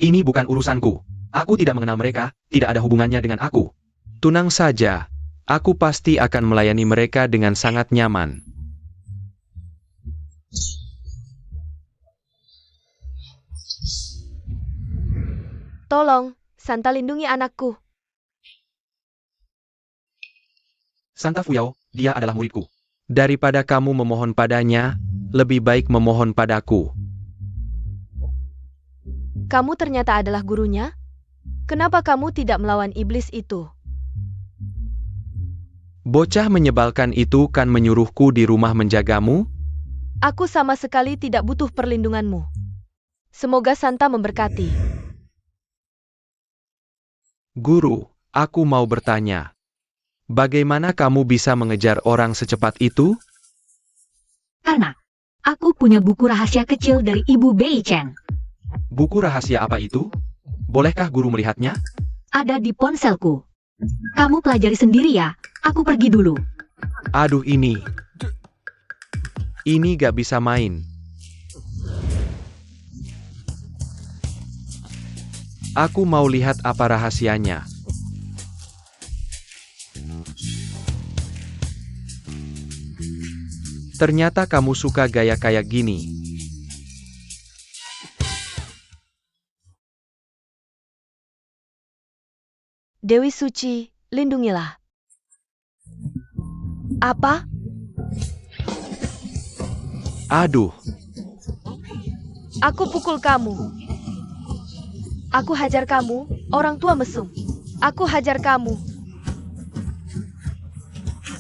Ini bukan urusanku. Aku tidak mengenal mereka, tidak ada hubungannya dengan aku. Tenang saja, aku pasti akan melayani mereka dengan sangat nyaman. Tolong, Santa lindungi anakku. Santa Fuyao, dia adalah muridku. Daripada kamu memohon padanya, lebih baik memohon padaku. Kamu ternyata adalah gurunya? Kenapa kamu tidak melawan iblis itu? Bocah menyebalkan itu kan menyuruhku di rumah menjagamu? Aku sama sekali tidak butuh perlindunganmu. Semoga Santa memberkati. Guru, aku mau bertanya. Bagaimana kamu bisa mengejar orang secepat itu? Karena aku punya buku rahasia kecil dari Ibu Bei Chen. Buku rahasia apa itu? Bolehkah guru melihatnya? Ada di ponselku. Kamu pelajari sendiri ya, aku pergi dulu. Aduh ini. Ini gak bisa main. Aku mau lihat apa rahasianya. Ternyata kamu suka gaya kayak gini. Dewi Suci, lindungilah. Apa? Aduh, Aku pukul kamu. Aku hajar kamu, orang tua mesum. Aku hajar kamu.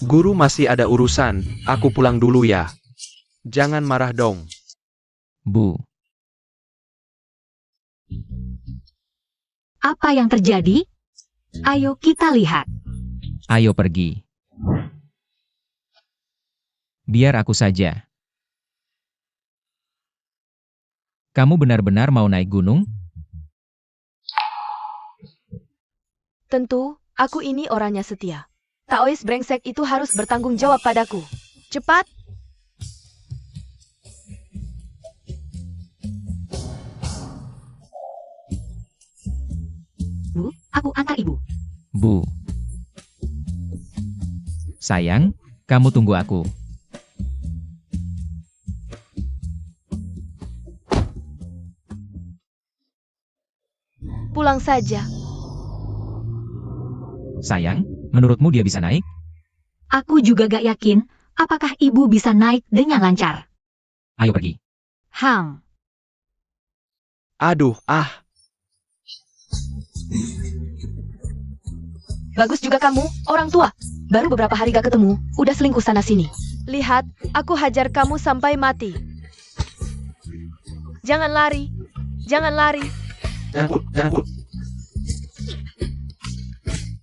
guru masih ada urusan, aku pulang dulu ya. Jangan marah dong. Bu, Apa yang terjadi? Ayo kita lihat. ayo pergi. Biar aku saja. Kamu benar-benar mau naik gunung? Tentu, aku ini orangnya setia. Taois brengsek itu harus bertanggung jawab padaku. Cepat! Bu, aku antar ibu. Bu. Sayang, kamu tunggu aku. Pulang saja. Sayang, menurutmu dia bisa naik? Aku juga gak yakin, apakah ibu bisa naik dengan lancar. Ayo pergi. Hang, Aduh, Bagus juga kamu, orang tua. Baru beberapa hari gak ketemu, udah selingkuh sana-sini. Lihat, aku hajar kamu sampai mati. Jangan lari. Jangan lari. Jangan,